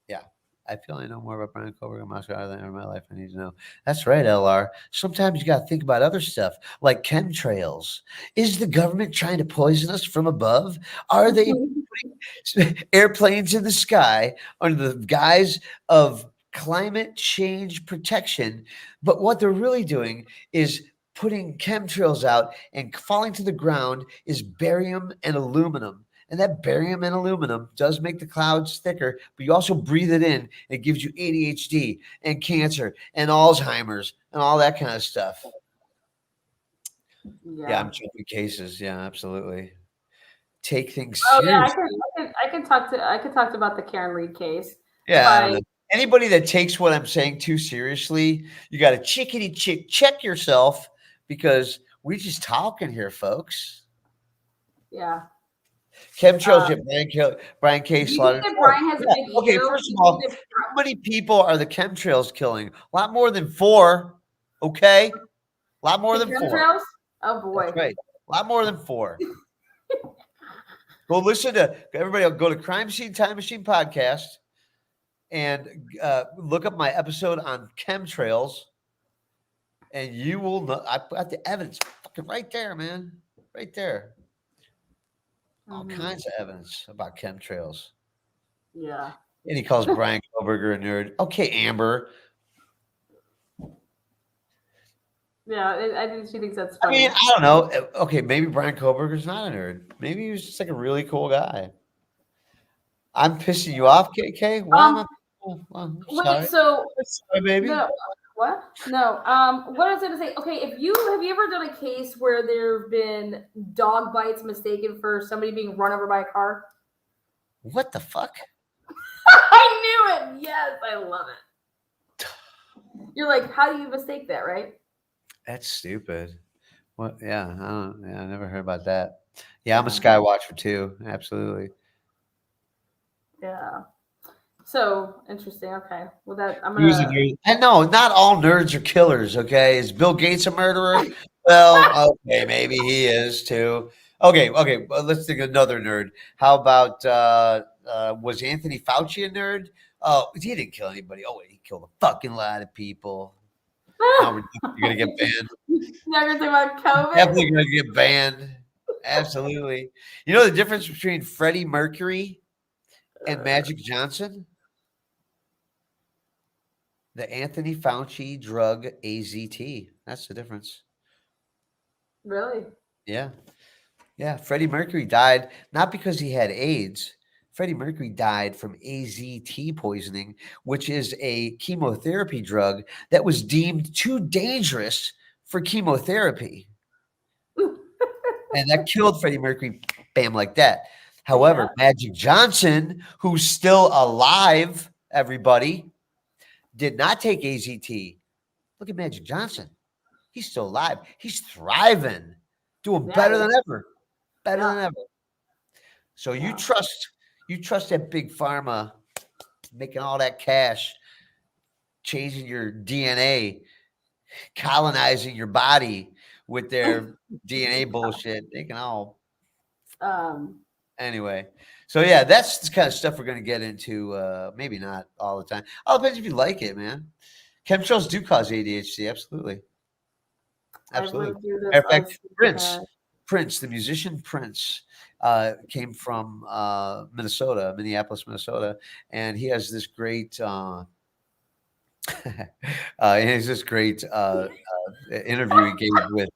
Yeah. I feel I know more about Brian Kohberger and Moscow than ever in my life. I need to know. That's right, LR. Sometimes you got to think about other stuff like chemtrails. Is the government trying to poison us from above? Are they putting airplanes in the sky under the guise of climate change protection? But what they're really doing is putting chemtrails out, and falling to the ground is barium and aluminum. And that barium and aluminum does make the clouds thicker, but you also breathe it in. It gives you ADHD and cancer and Alzheimer's and all that kind of stuff. Yeah, I'm checking cases. Yeah, absolutely. Take things seriously. I can talk to about the Karen Reed case. Yeah, anybody that takes what I'm saying too seriously, you got to check yourself, because we just talking here, folks. Yeah. Chemtrails, Brian K. slaughtered. Brian has a big ego. Okay, first of all, how many people are the chemtrails killing? A lot more than 4. Okay, a lot more than chemtrails? 4. Oh boy, that's right, a lot more than 4. Go listen to everybody. Go to Crime Scene Time Machine podcast and look up my episode on chemtrails, and you will know. I got the evidence fucking right there, man, right there. All kinds of evidence about chemtrails. Yeah. And he calls Brian Kohberger a nerd. Okay, Amber. Yeah, I think she thinks that's funny. I mean, I don't know. Okay, maybe Brian Kohberger's not a nerd. Maybe he was just like a really cool guy. I'm pissing you off, KK? Why am I? Wait, so sorry, baby. No, what? No. What I was gonna say. Okay, have you ever done a case where there have been dog bites mistaken for somebody being run over by a car? What the fuck? I knew it. Yes, I love it. You're like, how do you mistake that, right? That's stupid. What? Yeah, I never heard about that. Yeah, I'm a sky watcher too. Absolutely. Yeah. So interesting. Okay. Well, that I'm gonna. And no, not all nerds are killers. Okay, is Bill Gates a murderer? Well, okay, maybe he is too. Okay. Let's think another nerd. How about was Anthony Fauci a nerd? Oh, he didn't kill anybody. Oh, wait, he killed a fucking lot of people. Now you're gonna get banned. Now you're talking about COVID. Definitely gonna get banned. Absolutely. You know the difference between Freddie Mercury and Magic Johnson? The Anthony Fauci drug AZT. That's the difference. Really? Yeah. Yeah. Freddie Mercury died not because he had AIDS. Freddie Mercury died from AZT poisoning, which is a chemotherapy drug that was deemed too dangerous for chemotherapy. And that killed Freddie Mercury, bam, like that. However, Magic Johnson, who's still alive, everybody, did not take AZT. Look at Magic Johnson. He's still alive. He's thriving, doing better than ever. Better than ever. So you trust that big pharma making all that cash, changing your DNA, colonizing your body with their DNA bullshit. They can all anyway. So yeah, that's the kind of stuff we're going to get into. Maybe not all the time. All depends if you like it, man. Chemtrails do cause ADHD. Absolutely. In fact, Prince, the musician Prince, came from Minneapolis, Minnesota, and he has this great interview he gave with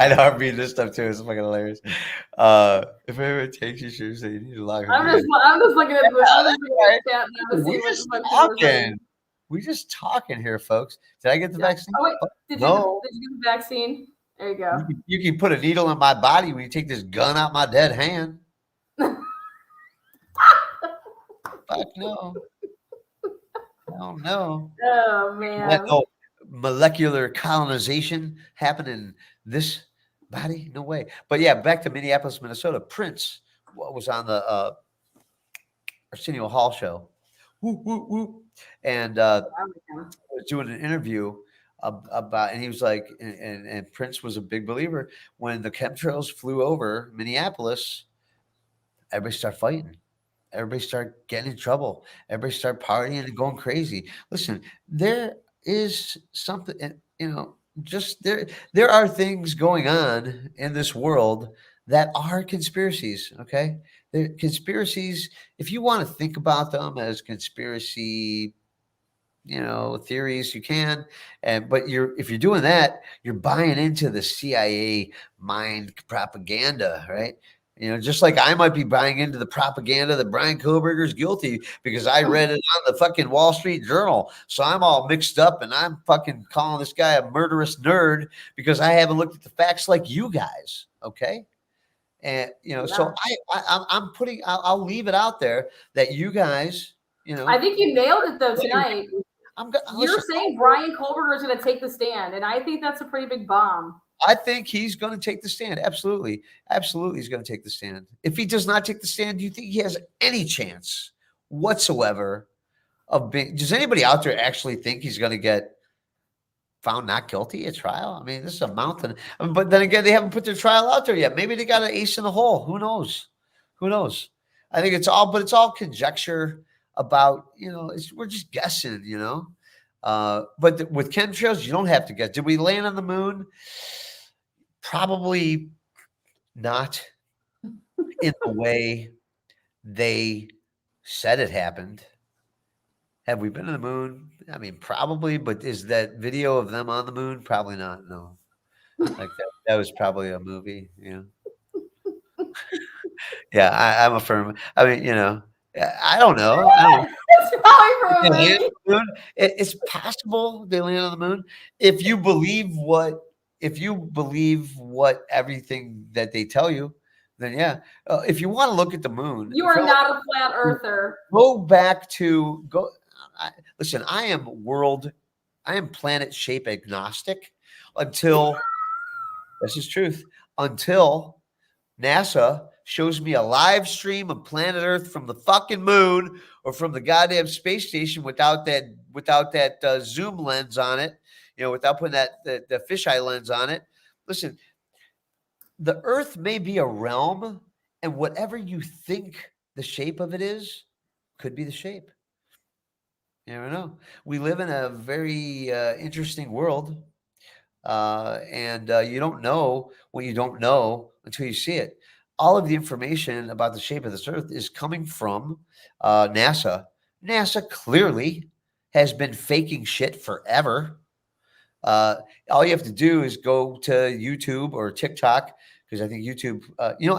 I know I'm reading this stuff too. It's fucking hilarious. If anyone takes you seriously, you need to log I'm just looking at the chat now to see what talking. We just talking here, folks. Did I get the vaccine? Oh, wait. Did you get the vaccine? There you go. You can put a needle in my body when you take this gun out my dead hand. Fuck no. don't know. Oh Let man. no molecular colonization happen in this body? No way. But yeah, back to Minneapolis, Minnesota. Prince was on the Arsenio Hall show. Woo, woo, woo. And was doing an interview about, and he was like, and Prince was a big believer. When the chemtrails flew over Minneapolis, everybody started fighting. Everybody started getting in trouble. Everybody started partying and going crazy. Listen, there is something, and just there are things going on in this world that are conspiracies. Okay, they're conspiracies. If you want to think about them as conspiracy theories, you can. And but if you're doing that, you're buying into the CIA mind propaganda, right? Just like I might be buying into the propaganda that Brian Kohberger is guilty because I read it on the fucking Wall Street Journal. So I'm all mixed up and I'm fucking calling this guy a murderous nerd because I haven't looked at the facts like you guys. Okay. And so I'm putting, I'll leave it out there that you guys, I think you nailed it though tonight. You're listen, saying Brian Kohberger is going to take the stand, and I think that's a pretty big bomb. I think he's going to take the stand. Absolutely. Absolutely, he's going to take the stand. If he does not take the stand, do you think he has any chance whatsoever of being – does anybody out there actually think he's going to get found not guilty at trial? I mean, this is a mountain. But then again, they haven't put their trial out there yet. Maybe they got an ace in the hole. Who knows? Who knows? I think it's all conjecture about, we're just guessing, But with chemtrails, you don't have to guess. Did we land on the moon? Probably not in the way they said it happened. Have we been to the moon? I mean, probably, but is that video of them on the moon? Probably not. No. Like that was probably a movie, Yeah, I'm a firm. I mean, I don't know. It's probably from a They land movie. on the moon. It's possible they land on the moon if you believe what everything that they tell you. Then yeah, if you want to look at the moon, You are not a flat earther. go back to go. Listen, I am planet shape agnostic until this is truth. Until NASA shows me a live stream of planet Earth from the fucking moon or from the goddamn space station without that zoom lens on it, without putting the fisheye lens on it. Listen, the Earth may be a realm, and whatever you think the shape of it is could be the shape. You never know. We live in a very interesting world, and you don't know what you don't know until you see it. All of the information about the shape of this Earth is coming from NASA. NASA clearly has been faking shit forever. All you have to do is go to YouTube or TikTok, because I think YouTube,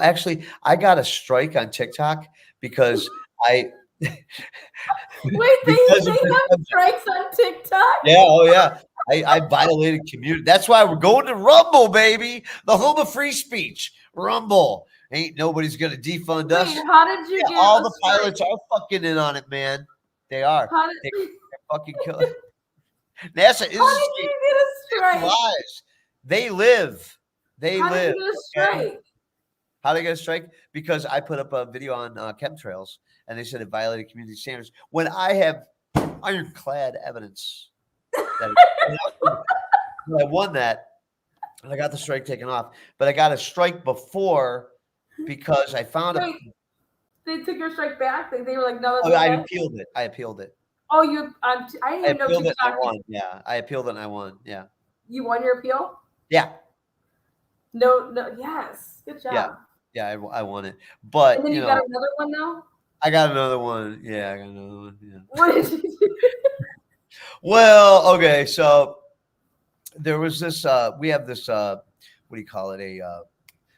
actually, I got a strike on TikTok because I. Wait, they have strikes on TikTok? Yeah, oh yeah. I violated community. That's why we're going to Rumble, baby. The home of free speech. Rumble. Ain't nobody's gonna defund us. Wait, how did you get all a the strike? pilots are fucking in on it, man. They are. How did, They're fucking killing. NASA is how did you get a strike? lies. They live. They How live. did you get a Okay? strike? How did I get a strike? Because I put up a video on chemtrails, and they said it violated community standards. When I have ironclad evidence that I won that, and I got the strike taken off. But I got a strike before because I found Wait, they took your strike back? They were like, no, that's I okay? appealed it. I appealed it. Oh, you? I didn't even know appealed it and I TikTok. won. Yeah, I appealed it and I won. Yeah. You won your appeal? Yeah. No, yes. Good job. Yeah, I won it. But And then you got another one now? I got another one. Yeah, I got another one. Yeah. What did you do? Well, okay, so there was this we have this what do you call it?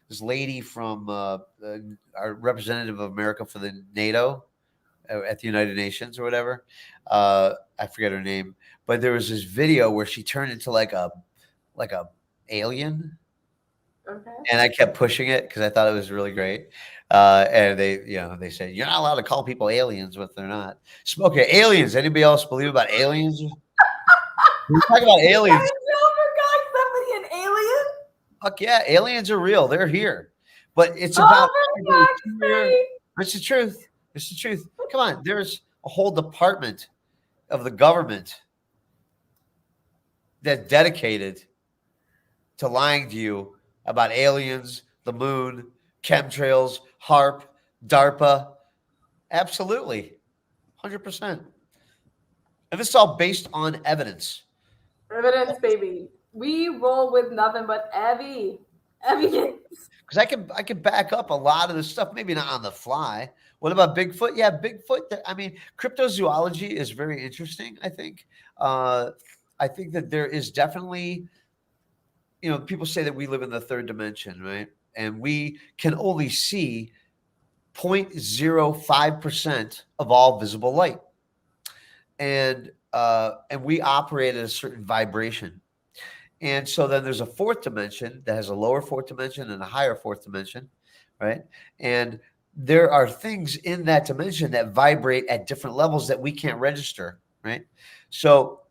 This lady from our representative of America for the NATO at the United Nations or whatever. I forget her name, but there was this video where she turned into like a alien. Okay. And I kept pushing it because I thought it was really great. And they said, you're not allowed to call people aliens if they're not. Okay, aliens. Anybody else believe about aliens? We talk about You aliens. guys know for God's somebody an alien? Fuck yeah, aliens are real. They're here. But it's about Oh, for God's sake. it's the truth. It's the truth. Come on, there's a whole department of the government that's dedicated to lying to you about aliens, the moon, chemtrails, HARP, DARPA. Absolutely. 100%. And this is all based on evidence. Evidence, baby. We roll with nothing but evidence. Because I can back up a lot of this stuff, maybe not on the fly. What about Bigfoot? Yeah, Bigfoot. I mean, cryptozoology is very interesting, I think. I think that there is definitely, people say that we live in the third dimension, right? And we can only see 0.05% of all visible light. And we operate at a certain vibration. And so then there's a fourth dimension that has a lower fourth dimension and a higher fourth dimension, right? And there are things in that dimension that vibrate at different levels that we can't register, right? So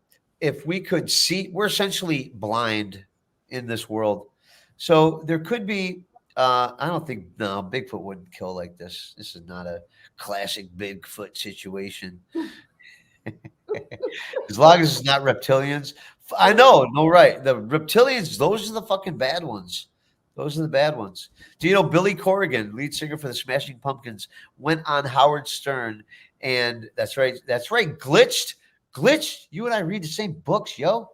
if we could see, we're essentially blind in this world. So there could be, I don't think, no, Bigfoot wouldn't kill like this. This is not a classic Bigfoot situation. As long as it's not reptilians. I know, no, right. The reptilians, those are the fucking bad ones. Those are the bad ones. Do you know Billy Corrigan, lead singer for the Smashing Pumpkins, went on Howard Stern, and that's right. Glitched. You and I read the same books, yo.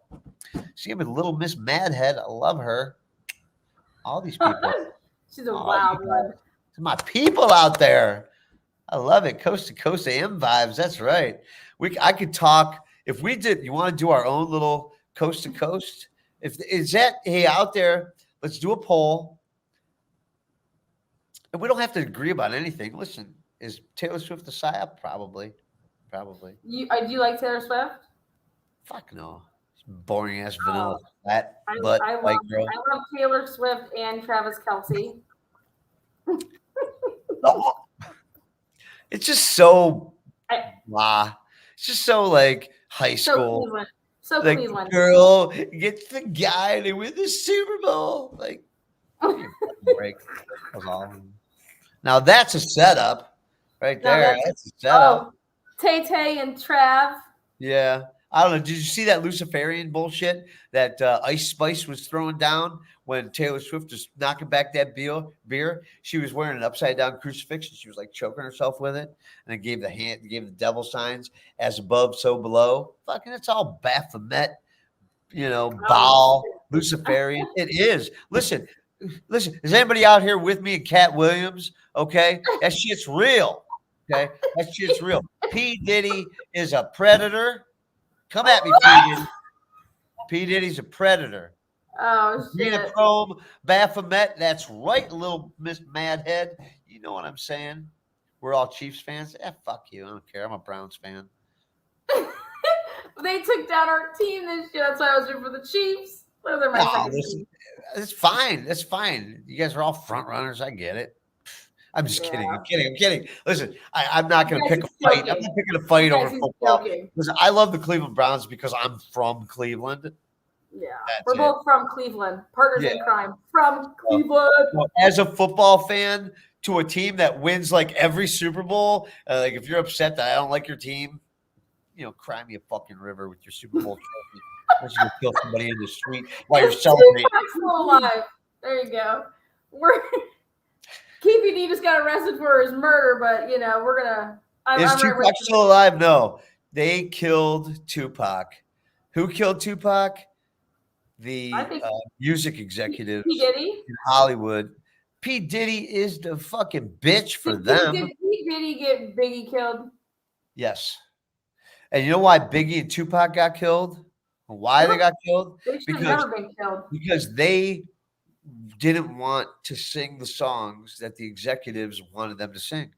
See him with Little Miss Madhead. I love her. All these people. She's a wild one. My people out there. I love it. Coast to coast AM vibes. That's right. I could talk if we did. You want to do our own little coast to coast? Hey, out there, let's do a poll. And we don't have to agree about anything. Listen, is Taylor Swift a psyop? Probably. Do you like Taylor Swift? Fuck no. Boring ass vanilla fat butt I white girl. love Taylor Swift and Travis Kelce. Oh. It's just so blah. It's just so like high school. So like Cleveland. Girl gets the guy and they win the Super Bowl. Like break. Now that's a setup right there. That's a setup. Tay and Trav. Yeah. I don't know. Did you see that Luciferian bullshit that Ice Spice was throwing down when Taylor Swift was knocking back that beer? She was wearing an upside down crucifix and she was like choking herself with it, and it gave the devil signs, as above, so below. Fucking, it's all Baphomet, Baal, Luciferian. It is. Listen. Is anybody out here with me and Cat Williams? Okay, that shit's real. Okay, that shit's real. P. Diddy is a predator. Come at me, P. Diddy. P. Diddy's a predator. Oh, shit. Adrenochrome, Baphomet. That's right, little Miss Madhead. You know what I'm saying? We're all Chiefs fans. Fuck you. I don't care. I'm a Browns fan. They took down our team this year. That's why I was rooting for the Chiefs. It's fine. That's fine. You guys are all front runners. I get it. I'm just kidding. I'm kidding. Listen, I'm not going to pick a fight. I'm not picking a fight over football. Listen, I love the Cleveland Browns because I'm from Cleveland. Yeah. We're both from Cleveland. Partners in crime. From Cleveland. Well, as a football fan to a team that wins like every Super Bowl, like if you're upset that I don't like your team, cry me a fucking river with your Super Bowl trophy. Unless you kill somebody in the street while you're celebrating. Still alive. There you go. KPD just got arrested for his murder, but we're gonna. Is Tupac still alive? No, they killed Tupac. Who killed Tupac? The music executives in Hollywood. P. Diddy is the fucking bitch for them. Did P. Diddy get Biggie killed? Yes. And you know why Biggie and Tupac got killed? Why they got killed? They should have never been killed. Because they didn't want to sing the songs that the executives wanted them to sing.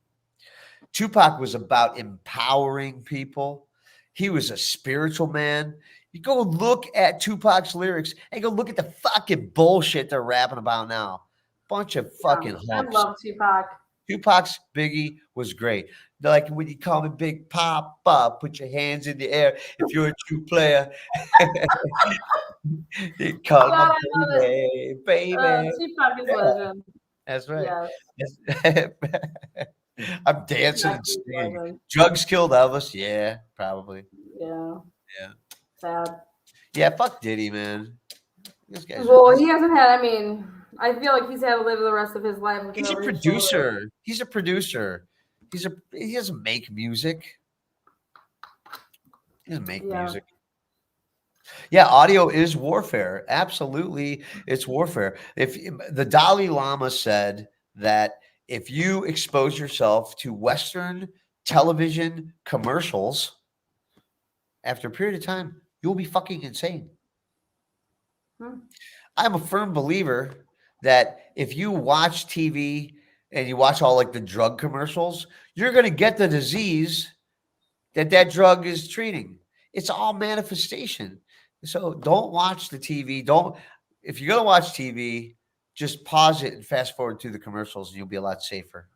Tupac was about empowering people. He was a spiritual man. You go look at Tupac's lyrics and go look at the fucking bullshit they're rapping about now. Bunch of fucking I humps. love Tupac. Tupac's Biggie was great. Like when you call me Big Papa, put your hands in the air if you're a true player. You call God, my I love it. baby. Tupac is Yeah, legend. that's right. Yes. I'm dancing Tupac and is singing. legend. Drugs killed Elvis. Yeah, probably. Yeah. Yeah. Sad. Yeah, fuck Diddy, man. This guy's Well, he hasn't had. I mean, I feel like he's had to live the rest of his life looking he's a over his shoulder. producer. He's a producer. He doesn't make music. He doesn't make music. Yeah, audio is warfare. Absolutely, it's warfare. If the Dalai Lama said that if you expose yourself to Western television commercials, after a period of time, you'll be fucking insane. I'm a firm believer that if you watch TV and you watch all like the drug commercials, you're going to get the disease that drug is treating. It's all manifestation. So don't watch the TV. If you're going to watch TV, just pause it and fast forward through the commercials and you'll be a lot safer.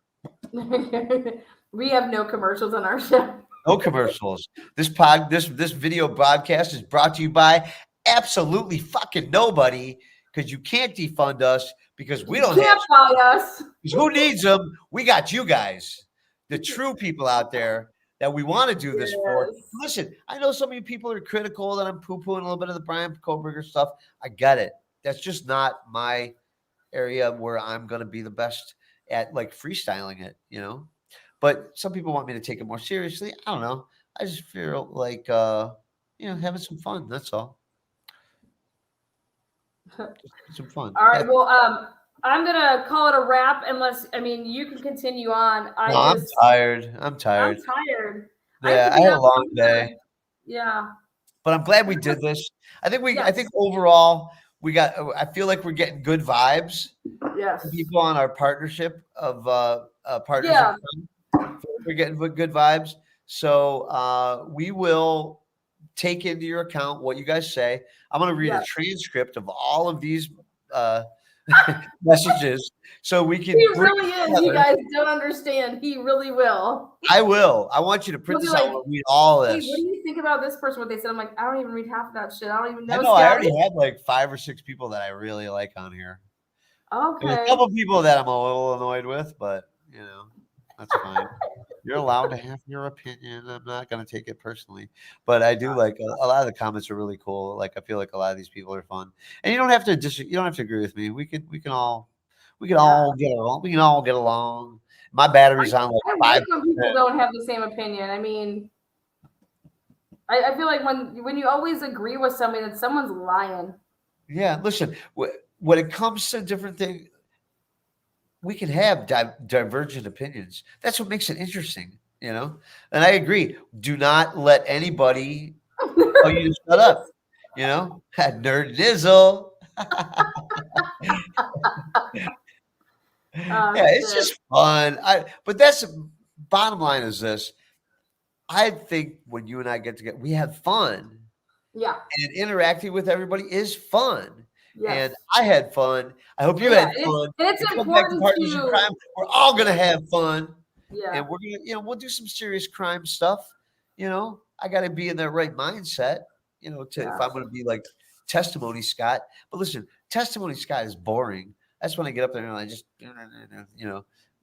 We have no commercials on our show. No commercials. This video broadcast is brought to you by absolutely fucking nobody, because you can't defund us because we don't can't buy us. Who needs them? We got you guys, the true people out there that we want to do this for. Listen, I know some of you people are critical that I'm poo-pooing a little bit of the Brian Kohberger stuff. I get it. That's just not my area where I'm going to be the best at like freestyling it, you know? But some people want me to take it more seriously. I don't know. I just feel like, having some fun. That's all. Just some fun. All right. Well, I'm going to call it a wrap unless, you can continue on. I'm tired. I'm tired. Yeah, I had a long day. Yeah. But I'm glad we did this. I think overall I feel like we're getting good vibes. Yes. People on our partnership of partnership. Yeah. We're getting good vibes. So we will take into your account what you guys say. I'm going to read a transcript of all of these messages so we can. He really is. You guys don't understand. He really will. I will. I want you to print this out and read all this. Hey, what do you think about this person? What they said? I'm like, I don't even read half of that shit. I don't even know. I know. I already had like 5 or 6 people that I really like on here. Okay. There's a couple people that I'm a little annoyed with, but that's fine. You're allowed to have your opinion. I'm not going to take it personally, but I do like a lot of the comments are really cool. Like I feel like a lot of these people are fun, and you don't have to agree with me. We can all get along. We can all get along. My battery's on like 5%. When people don't have the same opinion. I feel like when you always agree with somebody, that someone's lying. Yeah, listen. When it comes to different things, we can have divergent opinions. That's what makes it interesting, And I agree. Do not let anybody tell you to shut up, Nerd Dizzle. It's just fun. But that's bottom line is this. I think when you and I get together, we have fun. Yeah. And interacting with everybody is fun. Yes. And I had fun. I hope you had fun. And it's important Partners in Crime. We're all gonna have fun. Yeah. And we're gonna, we'll do some serious crime stuff. I gotta be in the right mindset, if I'm gonna be like Testimony Scott. But listen, Testimony Scott is boring. That's when I get up there and I just,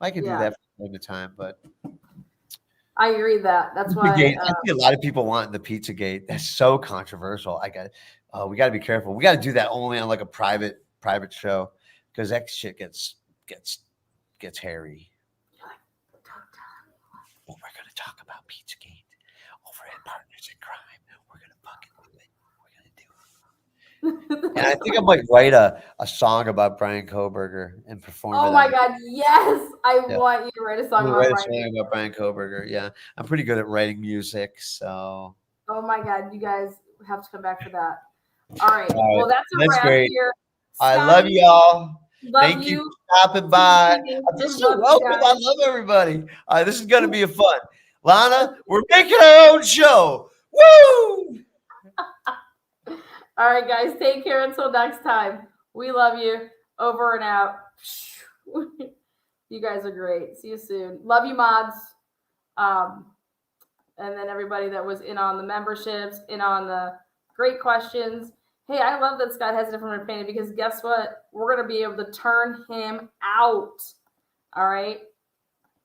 I can do that from time to time, but I agree that. That's why I see a lot of people wanting the Pizzagate. That's so controversial. We got to be careful. We got to do that only on like a private show because that shit gets hairy. Well, we're gonna talk about Pizzagate over at Partners in Crime. We're gonna fucking do it. We're gonna do it. And I think I might write a song about Brian Kohberger and perform. Oh my God, yes! I want you to write a song about Brian Kohberger. Yeah, I'm pretty good at writing music, so. Oh my God, you guys have to come back for that. All right. Well, that's wrap great. Here. I love y'all. Thank you for stopping by. I'm so welcome. I love everybody. All right, this is going to be a fun. Lana, we're making our own show. Woo! All right, guys, take care until next time. We love you. Over and out. You guys are great. See you soon. Love you, mods. And then everybody that was in on the memberships, in on the great questions. Hey, I love that Scott has a different opinion because guess what? We're going to be able to turn him out. All right?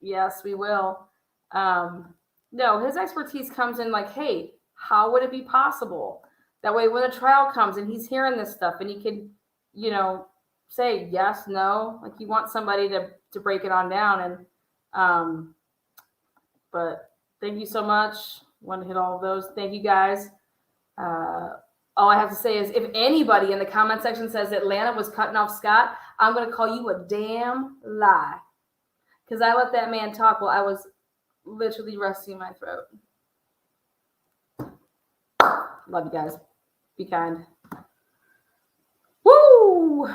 Yes, we will. No, his expertise comes in like, hey, how would it be possible? That way, when the trial comes and he's hearing this stuff and he can, say yes, no. Like you want somebody to break it on down. And but thank you so much. Want to hit all of those. Thank you guys. All I have to say is if anybody in the comment section says that Lana was cutting off Scott, I'm going to call you a damn lie. Because I let that man talk while I was literally resting my throat. Love you guys. Be kind. Woo!